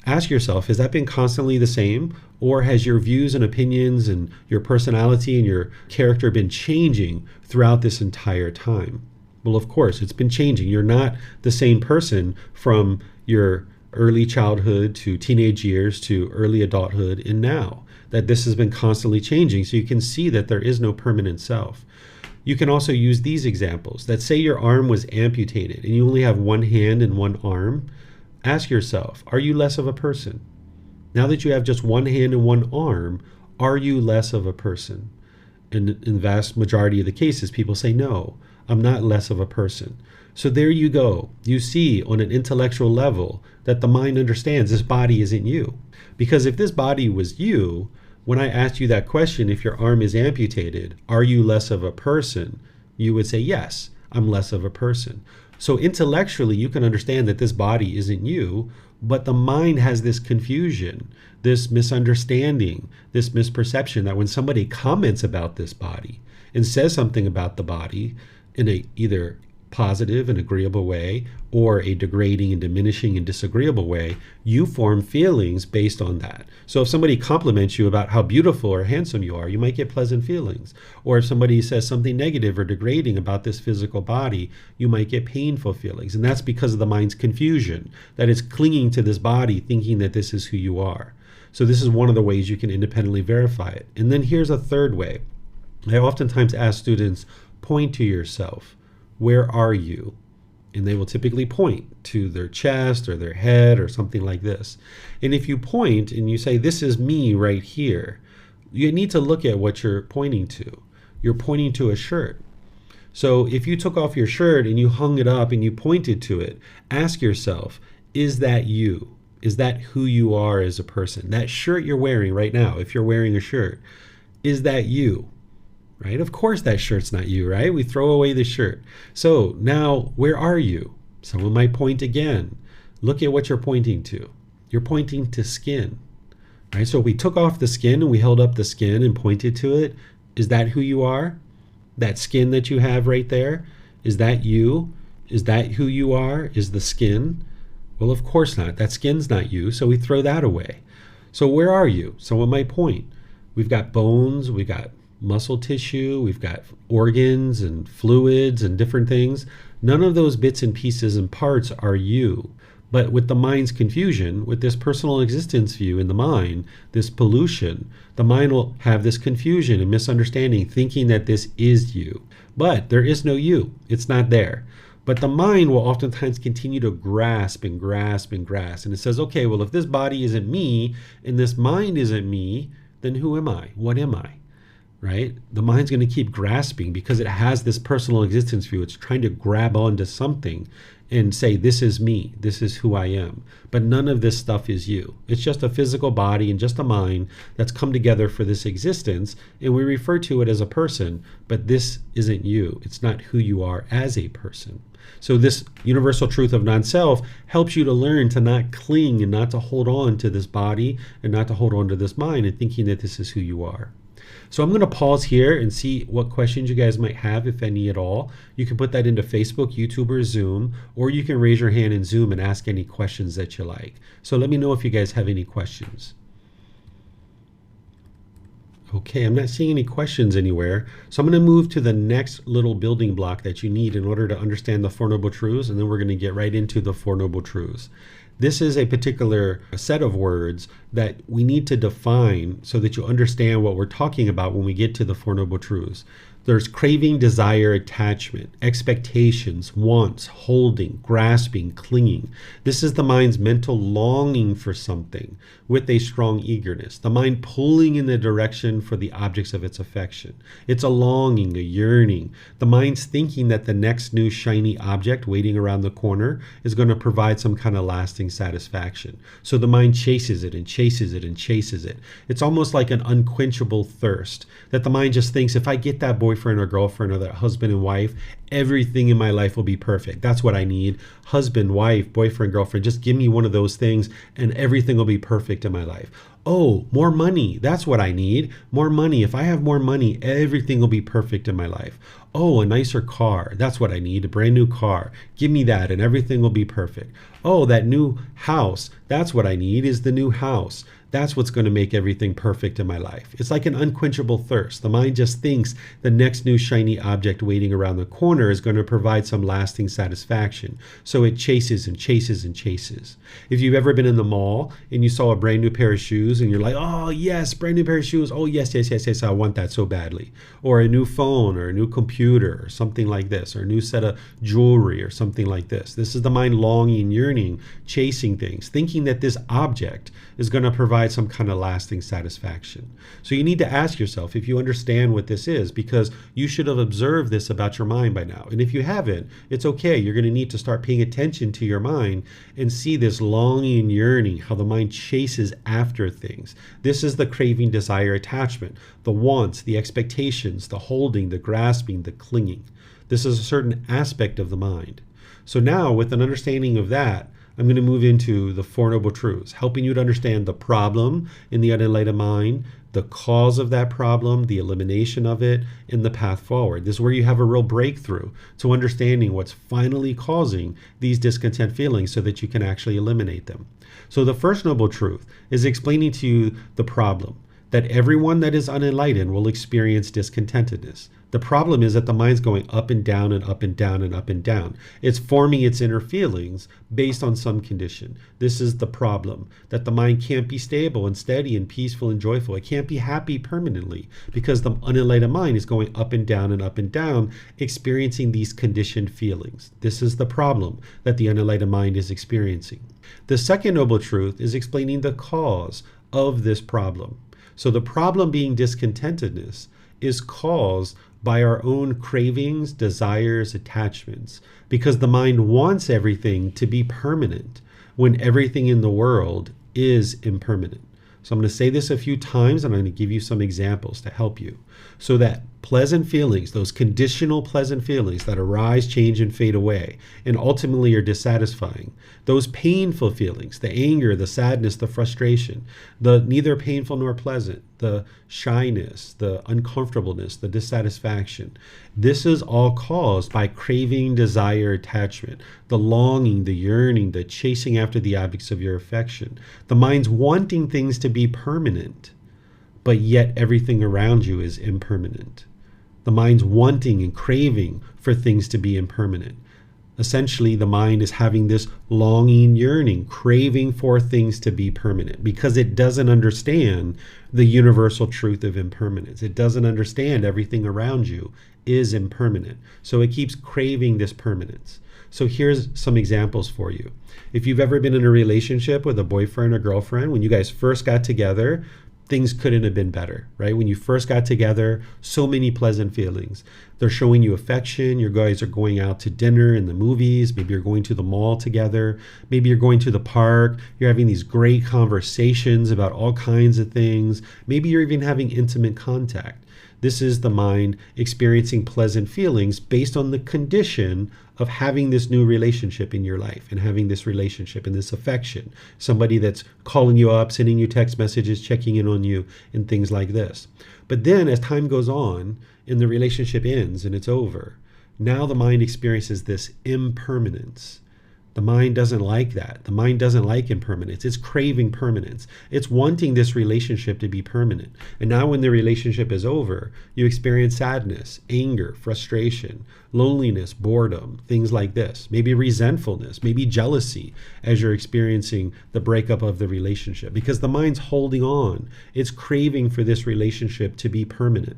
Ask yourself, has that been constantly the same? Or has your views and opinions and your personality and your character been changing throughout this entire time? Well, of course, it's been changing. You're not the same person from your early childhood to teenage years to early adulthood and now. That this has been constantly changing, so you can see that there is no permanent self. You can also use these examples that say your arm was amputated and you only have one hand and one arm. Ask yourself, are you less of a person? Now that you have just one hand and one arm, are you less of a person? And in the vast majority of the cases, people say, no, I'm not less of a person. So there you go. You see on an intellectual level that the mind understands this body isn't you. Because if this body was you, when I asked you that question, if your arm is amputated, are you less of a person? You would say, yes, I'm less of a person. So intellectually, you can understand that this body isn't you, but the mind has this confusion, this misunderstanding, this misperception that when somebody comments about this body and says something about the body in a either positive and agreeable way or a degrading and diminishing and disagreeable way, you form feelings based on that. So if somebody compliments you about how beautiful or handsome you are, you might get pleasant feelings. Or if somebody says something negative or degrading about this physical body, you might get painful feelings. And that's because of the mind's confusion, that it's clinging to this body, thinking that this is who you are. So this is one of the ways you can independently verify it. And then here's a third way. I oftentimes ask students, point to yourself. Where are you? And they will typically point to their chest or their head or something like this. And if you point and you say, this is me right here, you need to look at what you're pointing to. You're pointing to a shirt. So if you took off your shirt and you hung it up and you pointed to it, ask yourself, is that you? Is that who you are as a person? That shirt you're wearing right now, if you're wearing a shirt, is that you? Right? Of course that shirt's not you, right? We throw away the shirt. So now, where are you? Someone might point again. Look at what you're pointing to. You're pointing to skin, right? So we took off the skin and we held up the skin and pointed to it. Is that who you are? That skin that you have right there? Is that you? Is that who you are? Is the skin? Well, of course not. That skin's not you, so we throw that away. So where are you? Someone might point. We've got bones, we've got muscle tissue, we've got organs and fluids and different things. None of those bits and pieces and parts are you. But with the mind's confusion, with this personal existence view in the mind, this pollution, the mind will have this confusion and misunderstanding, thinking that this is you. But there is no you. It's not there. But the mind will oftentimes continue to grasp and grasp and grasp. And it says, okay, well, if this body isn't me and this mind isn't me, then who am I? What am I? Right? The mind's going to keep grasping because it has this personal existence view. It's trying to grab onto something and say, this is me, this is who I am. But none of this stuff is you. It's just a physical body and just a mind that's come together for this existence, and we refer to it as a person, but this isn't you. It's not who you are as a person. So this universal truth of non-self helps you to learn to not cling and not to hold on to this body and not to hold on to this mind and thinking that this is who you are. So I'm going to pause here and see what questions you guys might have, if any at all. You can put that into Facebook, YouTube, or Zoom, or you can raise your hand in Zoom and ask any questions that you like. So let me know if you guys have any questions. Okay, I'm not seeing any questions anywhere. So I'm going to move to the next little building block that you need in order to understand the Four Noble Truths, and then we're going to get right into the Four Noble Truths. This is a particular set of words that we need to define so that you understand what we're talking about when we get to the Four Noble Truths. There's craving, desire, attachment, expectations, wants, holding, grasping, clinging. This is the mind's mental longing for something with a strong eagerness. The mind pulling in the direction for the objects of its affection. It's a longing, a yearning. The mind's thinking that the next new shiny object waiting around the corner is going to provide some kind of lasting satisfaction. So the mind chases it and chases it and chases it. It's almost like an unquenchable thirst that the mind just thinks, if I get that boyfriend or girlfriend or that husband and wife, everything in my life will be perfect. That's what I need. Husband, wife, boyfriend, girlfriend, just give me one of those things and everything will be perfect in my life. Oh, more money. That's what I need. More money. If I have more money, everything will be perfect in my life. Oh, a nicer car. That's what I need. A brand new car. Give me that and everything will be perfect. Oh, that new house. That's what I need, is the new house. That's what's going to make everything perfect in my life. It's like an unquenchable thirst. The mind just thinks the next new shiny object waiting around the corner is going to provide some lasting satisfaction. So it chases and chases and chases. If you've ever been in the mall and you saw a brand new pair of shoes and you're like, oh yes, brand new pair of shoes. Oh yes, yes, yes, yes, I want that so badly. Or a new phone or a new computer or something like this, or a new set of jewelry or something like this. This is the mind longing, yearning, chasing things, thinking that this object is going to provide some kind of lasting satisfaction. So you need to ask yourself if you understand what this is, because you should have observed this about your mind by now. And if you haven't, it's okay. You're going to need to start paying attention to your mind and see this longing and yearning, how the mind chases after things. This is the craving, desire, attachment, the wants, the expectations, the holding, the grasping, the clinging. This is a certain aspect of the mind. So now, with an understanding of that, I'm going to move into the Four Noble Truths, helping you to understand the problem in the unenlightened mind, the cause of that problem, the elimination of it, and the path forward. This is where you have a real breakthrough to understanding what's finally causing these discontent feelings so that you can actually eliminate them. So the first noble truth is explaining to you the problem, that everyone that is unenlightened will experience discontentedness. The problem is that the mind's going up and down and up and down and up and down. It's forming its inner feelings based on some condition. This is the problem, that the mind can't be stable and steady and peaceful and joyful. It can't be happy permanently because the unenlightened mind is going up and down and up and down, experiencing these conditioned feelings. This is the problem that the unenlightened mind is experiencing. The second noble truth is explaining the cause of this problem. So the problem being discontentedness is caused by our own cravings, desires, attachments, because the mind wants everything to be permanent when everything in the world is impermanent. So I'm going to say this a few times and I'm going to give you some examples to help you. So that pleasant feelings, those conditional pleasant feelings that arise, change, and fade away, and ultimately are dissatisfying. Those painful feelings, the anger, the sadness, the frustration, the neither painful nor pleasant, the shyness, the uncomfortableness, the dissatisfaction. This is all caused by craving, desire, attachment, the longing, the yearning, the chasing after the objects of your affection. The mind's wanting things to be permanent, but yet everything around you is impermanent. The mind's wanting and craving for things to be impermanent. Essentially, the mind is having this longing, yearning, craving for things to be permanent because it doesn't understand the universal truth of impermanence. It doesn't understand everything around you is impermanent. So it keeps craving this permanence. So here's some examples for you. If you've ever been in a relationship with a boyfriend or girlfriend, when you guys first got together, things couldn't have been better, right? When you first got together, so many pleasant feelings. They're showing you affection. You guys are going out to dinner and the movies. Maybe you're going to the mall together. Maybe you're going to the park. You're having these great conversations about all kinds of things. Maybe you're even having intimate contact. This is the mind experiencing pleasant feelings based on the condition of having this new relationship in your life and having this relationship and this affection. Somebody that's calling you up, sending you text messages, checking in on you, and things like this. But then as time goes on and the relationship ends and it's over, now the mind experiences this impermanence. The mind doesn't like that. The mind doesn't like impermanence. It's craving permanence. It's wanting this relationship to be permanent. And now when the relationship is over, you experience sadness, anger, frustration, loneliness, boredom, things like this. Maybe resentfulness, maybe jealousy as you're experiencing the breakup of the relationship because the mind's holding on. It's craving for this relationship to be permanent.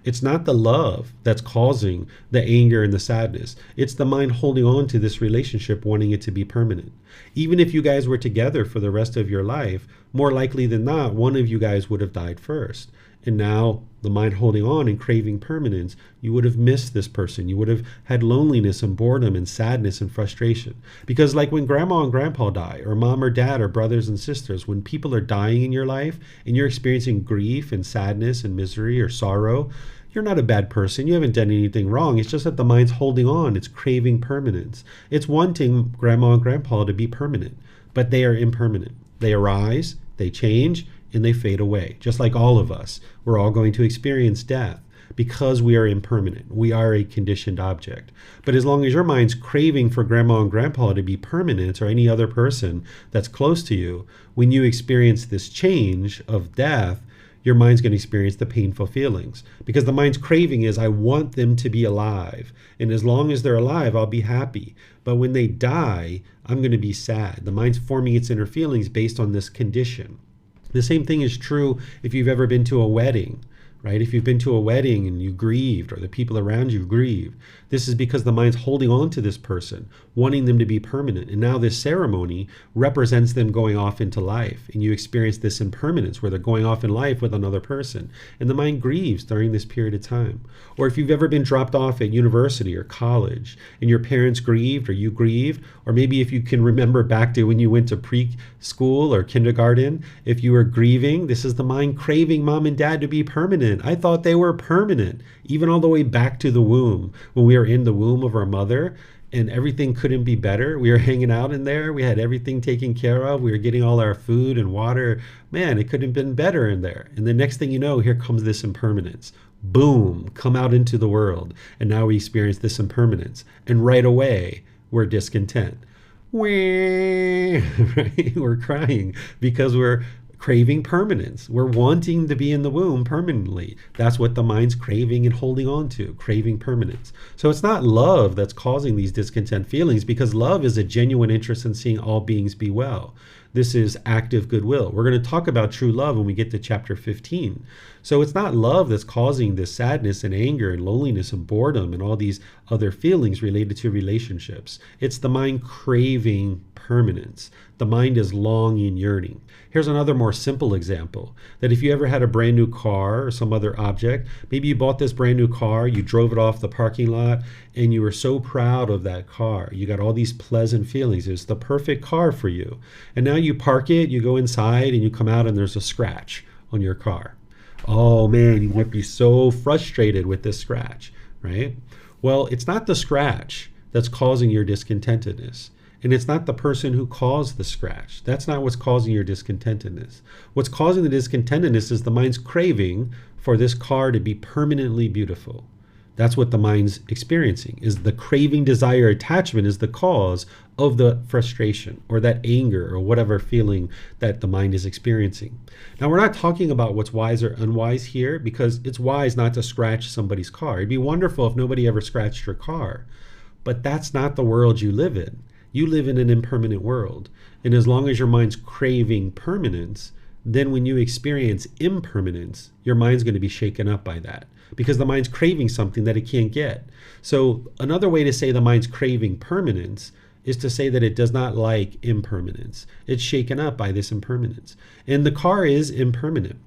It's not the love that's causing the anger and the sadness. It's the mind holding on to this relationship, wanting it to be permanent. Even if you guys were together for the rest of your life, more likely than not, one of you guys would have died first. And now the mind holding on and craving permanence, you would have missed this person. You would have had loneliness and boredom and sadness and frustration. Because like when grandma and grandpa die, or mom or dad or brothers and sisters, when people are dying in your life and you're experiencing grief and sadness and misery or sorrow, you're not a bad person. You haven't done anything wrong. It's just that the mind's holding on. It's craving permanence. It's wanting grandma and grandpa to be permanent, but they are impermanent. They arise, they change, and they fade away. Just like all of us, we're all going to experience death because we are impermanent. We are a conditioned object. But as long as your mind's craving for grandma and grandpa to be permanent, or any other person that's close to you, when you experience this change of death, your mind's going to experience the painful feelings, because the mind's craving is, I want them to be alive. And as long as they're alive, I'll be happy. But when they die, I'm going to be sad. The mind's forming its inner feelings based on this condition. The same thing is true if you've ever been to a wedding, right? If you've been to a wedding and you grieved, or the people around you grieve, this is because the mind's holding on to this person, wanting them to be permanent. And now this ceremony represents them going off into life. And you experience this impermanence where they're going off in life with another person. And the mind grieves during this period of time. Or if you've ever been dropped off at university or college and your parents grieved, or you grieved, or maybe if you can remember back to when you went to preschool or kindergarten, if you were grieving, this is the mind craving mom and dad to be permanent. I thought they were permanent, even all the way back to the womb. When we were in the womb of our mother and everything couldn't be better, we were hanging out in there, we had everything taken care of, we were getting all our food and water. Man, it couldn't have been better in there. And the next thing you know, here comes this impermanence. Boom, come out into the world. And now we experience this impermanence. And right away, we're discontent. Right? We're crying because we're craving permanence. We're wanting to be in the womb permanently. That's what the mind's craving and holding on to, craving permanence. So it's not love that's causing these discontent feelings, because love is a genuine interest in seeing all beings be well. This is active goodwill. We're going to talk about true love when we get to chapter 15. So it's not love that's causing this sadness and anger and loneliness and boredom and all these other feelings related to relationships. It's the mind craving permanence. The mind is longing, yearning. Here's another more simple example, that if you ever had a brand new car or some other object, maybe you bought this brand new car, you drove it off the parking lot, and you were so proud of that car. You got all these pleasant feelings. It's the perfect car for you. And now you park it, you go inside, and you come out and there's a scratch on your car. Oh man, you might be so frustrated with this scratch, right? Well, it's not the scratch that's causing your discontentedness. And it's not the person who caused the scratch. That's not what's causing your discontentedness. What's causing the discontentedness is the mind's craving for this car to be permanently beautiful. That's what the mind's experiencing, is the craving, desire, attachment is the cause of the frustration or that anger or whatever feeling that the mind is experiencing. Now, we're not talking about what's wise or unwise here, because it's wise not to scratch somebody's car. It'd be wonderful if nobody ever scratched your car, but that's not the world you live in. You live in an impermanent world. And as long as your mind's craving permanence, then when you experience impermanence, your mind's going to be shaken up by that, because the mind's craving something that it can't get. So another way to say the mind's craving permanence is to say that it does not like impermanence. It's shaken up by this impermanence. And the car is impermanent.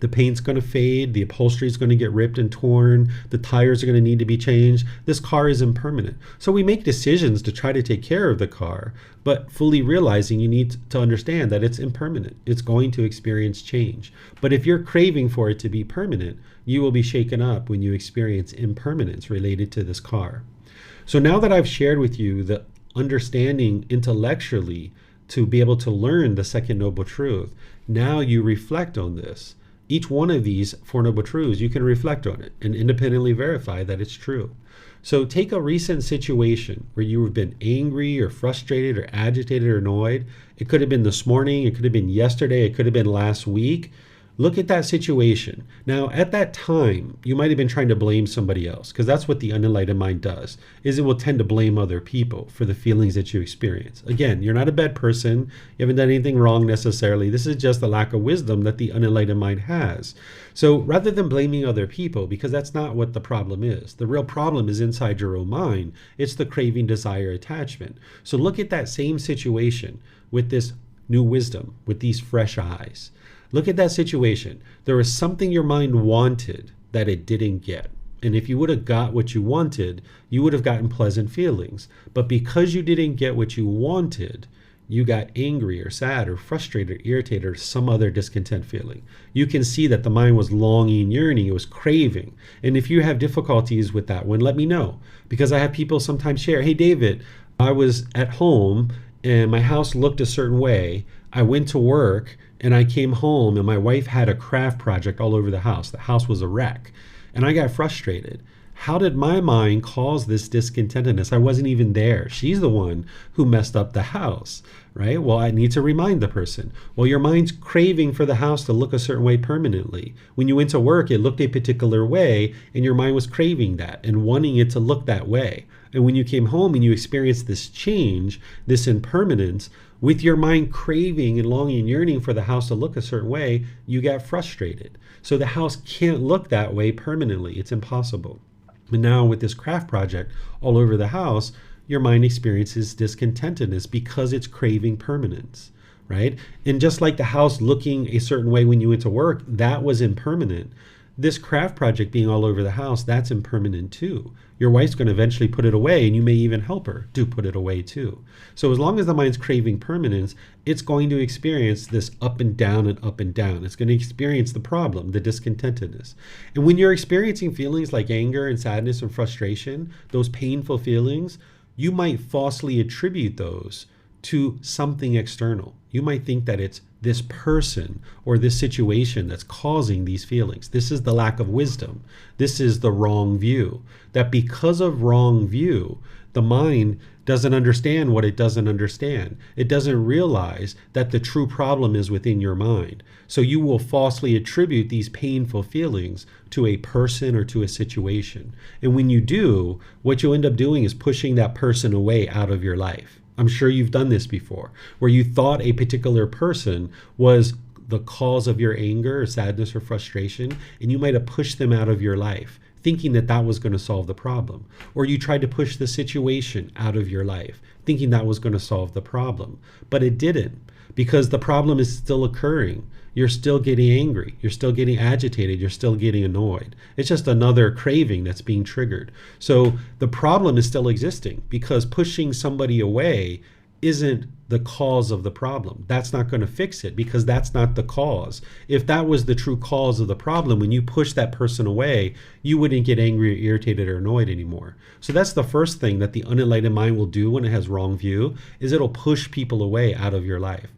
The paint's going to fade, the upholstery is going to get ripped and torn, the tires are going to need to be changed. This car is impermanent. So we make decisions to try to take care of the car, but fully realizing you need to understand that it's impermanent. It's going to experience change. But if you're craving for it to be permanent, you will be shaken up when you experience impermanence related to this car. So now that I've shared with you the understanding intellectually to be able to learn the second noble truth, now you reflect on this. Each one of these Four Noble Truths, you can reflect on it and independently verify that it's true. So take a recent situation where you have been angry or frustrated or agitated or annoyed. It could have been this morning, it could have been yesterday, it could have been last week. Look at that situation. Now, at that time, you might have been trying to blame somebody else, because that's what the unenlightened mind does, is it will tend to blame other people for the feelings that you experience. Again, you're not a bad person. You haven't done anything wrong necessarily. This is just the lack of wisdom that the unenlightened mind has. So rather than blaming other people, because that's not what the problem is, the real problem is inside your own mind. It's the craving, desire, attachment. So look at that same situation with this new wisdom, with these fresh eyes. Look at that situation. There was something your mind wanted that it didn't get. And if you would have got what you wanted, you would have gotten pleasant feelings. But because you didn't get what you wanted, you got angry or sad or frustrated or irritated or some other discontent feeling. You can see that the mind was longing, yearning, it was craving. And if you have difficulties with that one, let me know. Because I have people sometimes share, hey, David, I was at home and my house looked a certain way. I went to work and I came home and my wife had a craft project all over the house. The house was a wreck and I got frustrated. How did my mind cause this discontentedness? I wasn't even there. She's the one who messed up the house, right? Well, I need to remind the person. Well, your mind's craving for the house to look a certain way permanently. When you went to work, it looked a particular way and your mind was craving that and wanting it to look that way. And when you came home and you experienced this change, this impermanence, with your mind craving and longing and yearning for the house to look a certain way, you got frustrated. So the house can't look that way permanently. It's impossible. And now with this craft project all over the house, your mind experiences discontentedness because it's craving permanence, right? And just like the house looking a certain way when you went to work, that was impermanent. This craft project being all over the house, that's impermanent too. Your wife's going to eventually put it away, and you may even help her to put it away too. So as long as the mind's craving permanence, it's going to experience this up and down and up and down. It's going to experience the problem, the discontentedness. And when you're experiencing feelings like anger and sadness and frustration, those painful feelings, you might falsely attribute those to something external. You might think that it's this person or this situation that's causing these feelings. This is the lack of wisdom. This is the wrong view. That because of wrong view, the mind doesn't understand what it doesn't understand. It doesn't realize that the true problem is within your mind. So you will falsely attribute these painful feelings to a person or to a situation. And when you do, what you'll end up doing is pushing that person away out of your life. I'm sure you've done this before, where you thought a particular person was the cause of your anger or sadness or frustration, and you might have pushed them out of your life, thinking that that was going to solve the problem. Or you tried to push the situation out of your life, thinking that was going to solve the problem. But it didn't, because the problem is still occurring. You're still getting angry. You're still getting agitated. You're still getting annoyed. It's just another craving that's being triggered. So the problem is still existing, because pushing somebody away isn't the cause of the problem. That's not going to fix it, because that's not the cause. If that was the true cause of the problem, when you push that person away, you wouldn't get angry or irritated or annoyed anymore. So that's the first thing that the unenlightened mind will do when it has wrong view, is it'll push people away out of your life.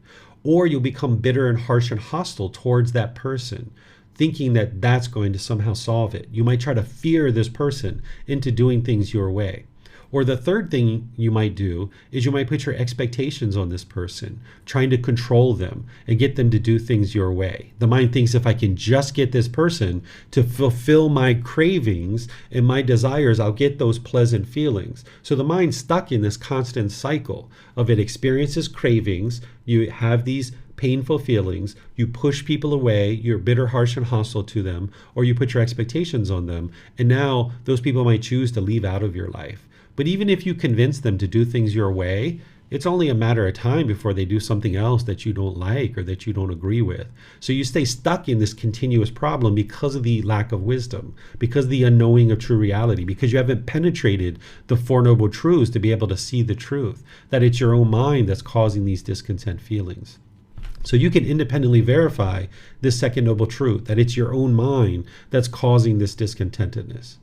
Or you'll become bitter and harsh and hostile towards that person, thinking that that's going to somehow solve it. You might try to fear this person into doing things your way. Or the third thing you might do is you might put your expectations on this person, trying to control them and get them to do things your way. The mind thinks, if I can just get this person to fulfill my cravings and my desires, I'll get those pleasant feelings. So the mind's stuck in this constant cycle of it experiences cravings, you have these painful feelings, you push people away, you're bitter, harsh, and hostile to them, or you put your expectations on them, and now those people might choose to leave out of your life. But even if you convince them to do things your way, it's only a matter of time before they do something else that you don't like or that you don't agree with. So you stay stuck in this continuous problem because of the lack of wisdom, because of the unknowing of true reality, because you haven't penetrated the Four Noble Truths to be able to see the truth, that it's your own mind that's causing these discontent feelings. So you can independently verify this second noble truth, that it's your own mind that's causing this discontentedness.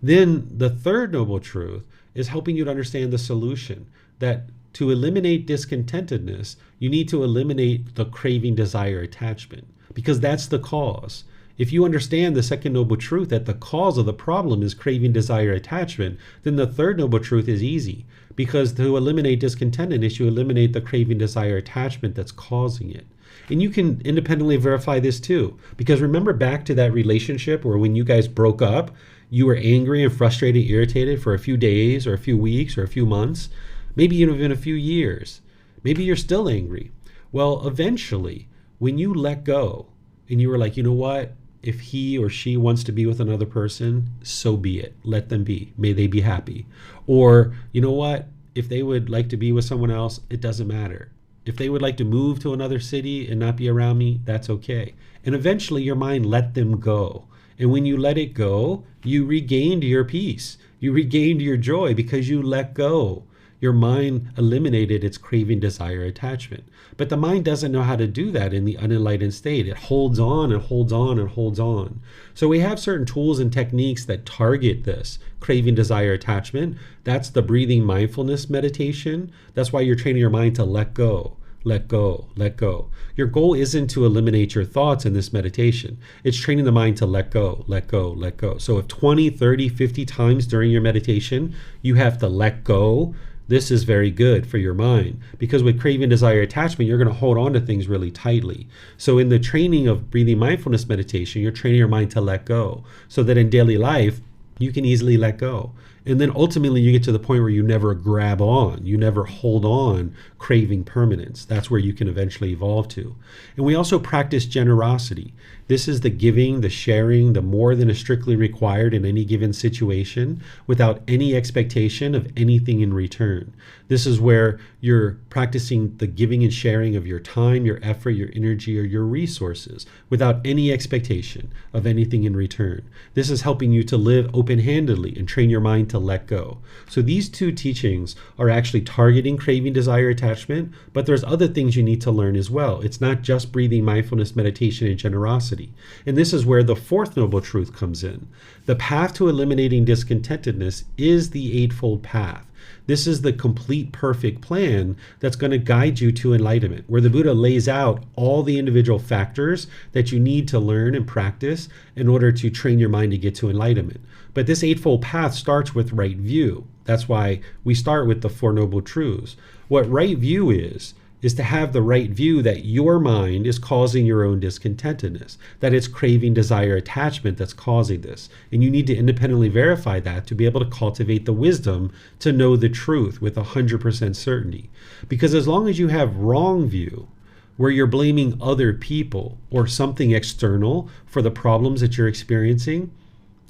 Then the third noble truth is helping you to understand the solution, that to eliminate discontentedness, you need to eliminate the craving, desire, attachment, because that's the cause. If you understand the second noble truth, that the cause of the problem is craving, desire, attachment, then the third noble truth is easy, because to eliminate discontentedness, you eliminate the craving, desire, attachment that's causing it. And you can independently verify this too. Because remember back to that relationship where when you guys broke up, you were angry and frustrated, irritated for a few days or a few weeks or a few months, maybe even a few years. Maybe you're still angry. Well, eventually, when you let go and you were like, you know what? If he or she wants to be with another person, so be it. Let them be. May they be happy. Or, you know what? If they would like to be with someone else, it doesn't matter. If they would like to move to another city and not be around me, that's okay. And eventually your mind let them go. And when you let it go, you regained your peace. You regained your joy because you let go. Your mind eliminated its craving, desire, attachment. But the mind doesn't know how to do that in the unenlightened state. It holds on and holds on and holds on. So we have certain tools and techniques that target this craving, desire, attachment. That's the breathing mindfulness meditation. That's why you're training your mind to let go. Let go, let go. Your goal isn't to eliminate your thoughts in this meditation. It's training the mind to let go, let go, let go. So if 20, 30, 50 times during your meditation, you have to let go, this is very good for your mind, because with craving, desire, attachment, you're going to hold on to things really tightly. So in the training of breathing mindfulness meditation, you're training your mind to let go so that in daily life, you can easily let go. And then ultimately you get to the point where you never grab on, you never hold on, craving permanence. That's where you can eventually evolve to. And we also practice generosity. This is the giving, the sharing, the more than is strictly required in any given situation without any expectation of anything in return. This is where you're practicing the giving and sharing of your time, your effort, your energy, or your resources without any expectation of anything in return. This is helping you to live open-handedly and train your mind to let go. So these two teachings are actually targeting craving, desire, attachment, but there's other things you need to learn as well. It's not just breathing, mindfulness, meditation, and generosity. And this is where the fourth noble truth comes in. The path to eliminating discontentedness is the Eightfold Path. This is the complete, perfect plan that's going to guide you to enlightenment, where the Buddha lays out all the individual factors that you need to learn and practice in order to train your mind to get to enlightenment. But this Eightfold Path starts with right view. That's why we start with the Four Noble Truths. What right view is to have the right view that your mind is causing your own discontentedness, that it's craving, desire, attachment that's causing this. And you need to independently verify that to be able to cultivate the wisdom to know the truth with 100% certainty. Because as long as you have wrong view, where you're blaming other people or something external for the problems that you're experiencing,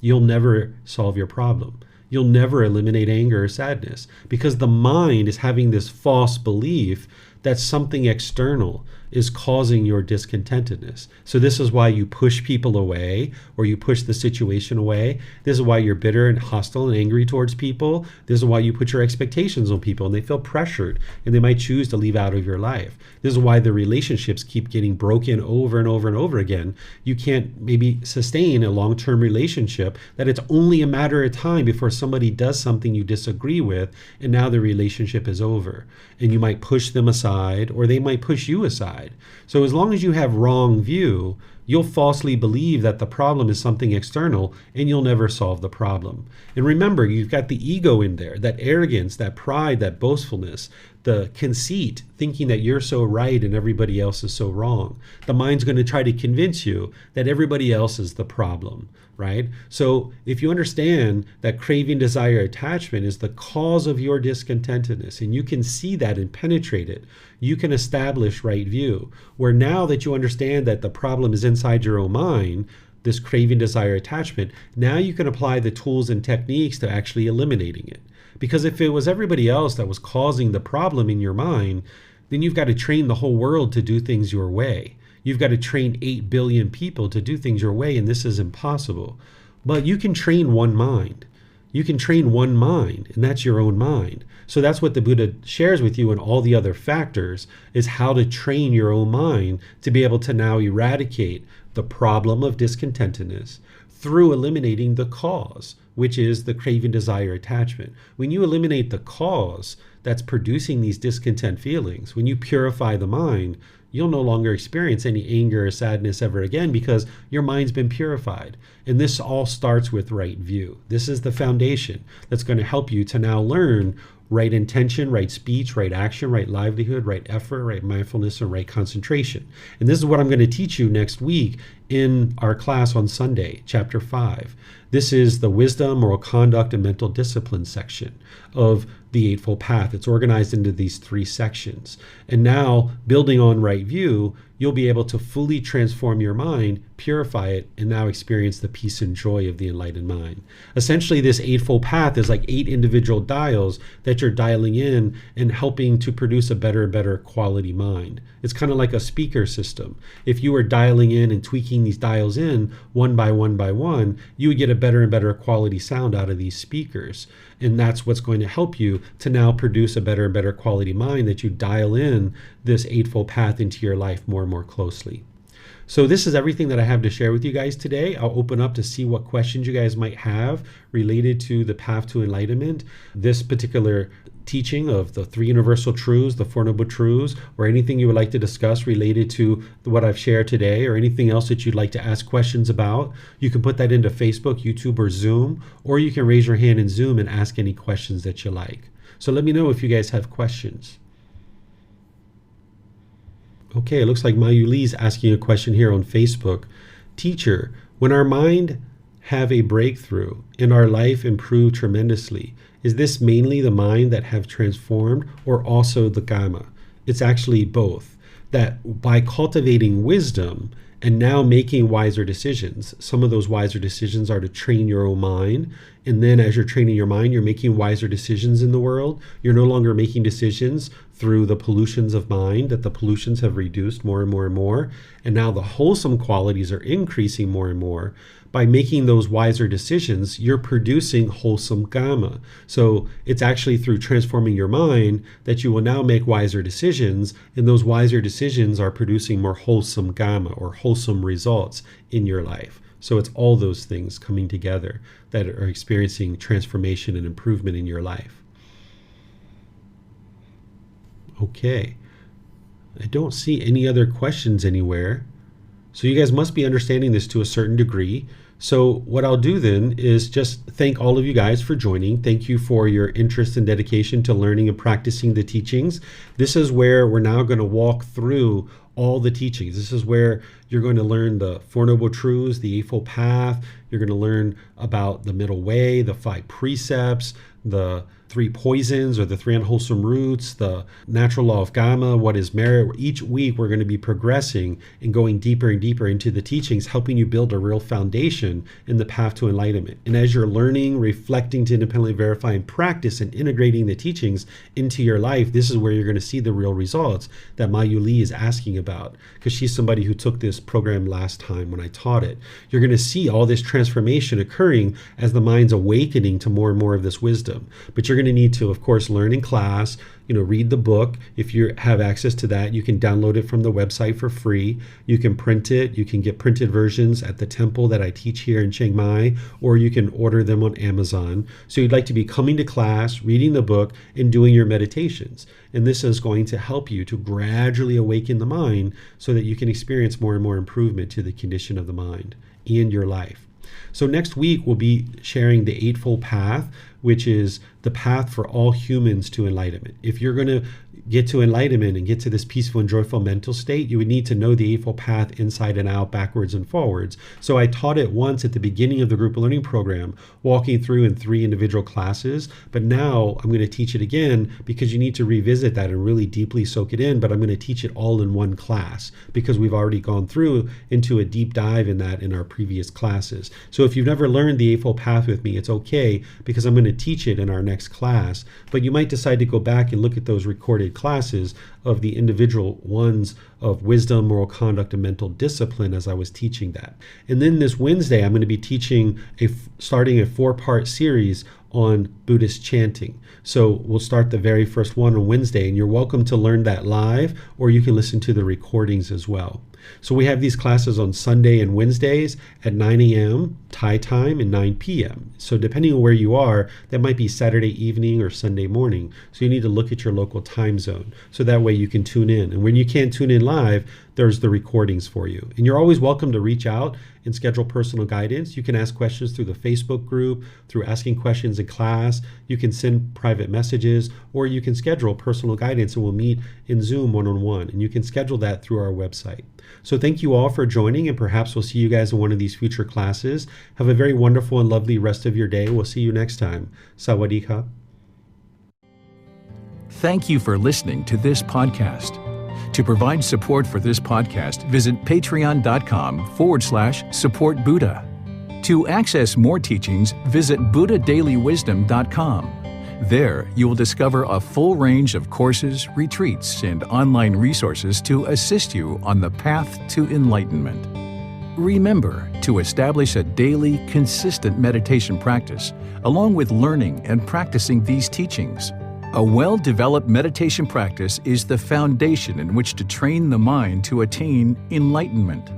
you'll never solve your problem. You'll never eliminate anger or sadness, because the mind is having this false belief that something external is causing your discontentedness. So this is why you push people away, or you push the situation away. This is why you're bitter and hostile and angry towards people. This is why you put your expectations on people and they feel pressured and they might choose to leave out of your life. This is why the relationships keep getting broken over and over and over again. You can't maybe sustain a long-term relationship, that it's only a matter of time before somebody does something you disagree with and now the relationship is over. And you might push them aside, or they might push you aside. So as long as you have wrong view, you'll falsely believe that the problem is something external and you'll never solve the problem. And remember, you've got the ego in there, that arrogance, that pride, that boastfulness, the conceit, thinking that you're so right and everybody else is so wrong. The mind's going to try to convince you that everybody else is the problem, right? So if you understand that craving, desire, attachment is the cause of your discontentedness, and you can see that and penetrate it, you can establish right view, where now that you understand that the problem is inside your own mind, this craving, desire, attachment, now you can apply the tools and techniques to actually eliminating it. Because if it was everybody else that was causing the problem in your mind, then you've got to train the whole world to do things your way. You've got to train 8 billion people to do things your way, and this is impossible. But you can train one mind. You can train one mind, and that's your own mind. So that's what the Buddha shares with you, and all the other factors is how to train your own mind to be able to now eradicate the problem of discontentedness through eliminating the cause. which is the craving, desire, attachment. When you eliminate the cause that's producing these discontent feelings, when you purify the mind, you'll no longer experience any anger or sadness ever again because your mind's been purified. And this all starts with right view. This is the foundation that's going to help you to now learn right intention, right speech, right action, right livelihood, right effort, right mindfulness, and right concentration. And this is what I'm going to teach you next week in our class on Sunday, chapter 5. This is the wisdom, moral conduct, and mental discipline section of the Eightfold Path. It's organized into these 3 sections. And now, building on right view, you'll be able to fully transform your mind, purify it, and now experience the peace and joy of the enlightened mind. Essentially, this Eightfold Path is like 8 individual dials that you're dialing in and helping to produce a better and better quality mind. It's kind of like a speaker system. If you were dialing in and tweaking these dials in one by one by one, you would get a better and better quality sound out of these speakers. And that's what's going to help you to now produce a better and better quality mind, that you dial in this Eightfold Path into your life more and more closely. So this is everything that I have to share with you guys today. I'll open up to see what questions you guys might have related to the path to enlightenment, this particular teaching of the 3 universal truths, the 4 noble truths, or anything you would like to discuss related to what I've shared today, or anything else that you'd like to ask questions about. You can put that into Facebook, YouTube, or Zoom, or you can raise your hand in Zoom and ask any questions that you like. So let me know if you guys have questions. Okay, it looks like Mayu Lee is asking a question here on Facebook. Teacher, when our mind have a breakthrough and our life improve tremendously, is this mainly the mind that have transformed or also the Gotama? It's actually both. That by cultivating wisdom and now making wiser decisions, some of those wiser decisions are to train your own mind. And then as you're training your mind, you're making wiser decisions in the world. You're no longer making decisions through the pollutions of mind, that the pollutions have reduced more and more and more. And now the wholesome qualities are increasing more and more. By making those wiser decisions, you're producing wholesome Gotama. So it's actually through transforming your mind that you will now make wiser decisions, and those wiser decisions are producing more wholesome Gotama, or wholesome results in your life. So it's all those things coming together that are experiencing transformation and improvement in your life. Okay, I don't see any other questions anywhere. So you guys must be understanding this to a certain degree. So what I'll do then is just thank all of you guys for joining. Thank you for your interest and dedication to learning and practicing the teachings. This is where we're now going to walk through all the teachings. This is where you're going to learn the 4 noble truths, the Eightfold Path. You're going to learn about the middle way, the 5 precepts, the 3 poisons or the 3 unwholesome roots, the natural law of Gotama, what is merit. Each week we're going to be progressing and going deeper and deeper into the teachings, helping you build a real foundation in the path to enlightenment. And as you're learning, reflecting to independently verify and practice and integrating the teachings into your life, this is where you're going to see the real results that Mayu Lee is asking about, because she's somebody who took this program last time when I taught it. You're going to see all this transformation occurring as the mind's awakening to more and more of this wisdom. But you're going to need to, of course, learn in class, read the book. If you have access to that, you can download it from the website for free. You can print it. You can get printed versions at the temple that I teach here in Chiang Mai, or you can order them on Amazon. So you'd like to be coming to class, reading the book, and doing your meditations. And this is going to help you to gradually awaken the mind so that you can experience more and more improvement to the condition of the mind and your life. So next week, we'll be sharing the Eightfold Path, which is the path for all humans to enlightenment. If you're going to get to enlightenment and get to this peaceful and joyful mental state, you would need to know the Eightfold Path inside and out, backwards and forwards. So I taught it once at the beginning of the group learning program, walking through in 3 individual classes. But now I'm going to teach it again because you need to revisit that and really deeply soak it in. But I'm going to teach it all in one class because we've already gone through into a deep dive in that in our previous classes. So if you've never learned the Eightfold Path with me, it's okay because I'm going to teach it in our next class. But you might decide to go back and look at those recorded classes. of the individual ones of wisdom, moral conduct, and mental discipline as I was teaching that. And then this Wednesday, I'm going to be teaching starting a 4-part series on Buddhist chanting. So we'll start the very first one on Wednesday, and you're welcome to learn that live, or you can listen to the recordings as well. So we have these classes on Sunday and Wednesdays at 9 a.m. Thai time and 9 p.m. So depending on where you are, that might be Saturday evening or Sunday morning. So you need to look at your local time zone. So that way you can tune in. And when you can't tune in live, there's the recordings for you. And you're always welcome to reach out and schedule personal guidance. You can ask questions through the Facebook group, through asking questions in class. You can send private messages, or you can schedule personal guidance and we'll meet in Zoom one-on-one. And you can schedule that through our website. So thank you all for joining, and perhaps we'll see you guys in one of these future classes. Have a very wonderful and lovely rest of your day. We'll see you next time. Sawadee ka. Thank you for listening to this podcast. To provide support for this podcast, visit patreon.com/support Buddha. To access more teachings, visit buddhadailywisdom.com. There, you will discover a full range of courses, retreats, and online resources to assist you on the path to enlightenment. Remember to establish a daily, consistent meditation practice, along with learning and practicing these teachings. A well-developed meditation practice is the foundation in which to train the mind to attain enlightenment.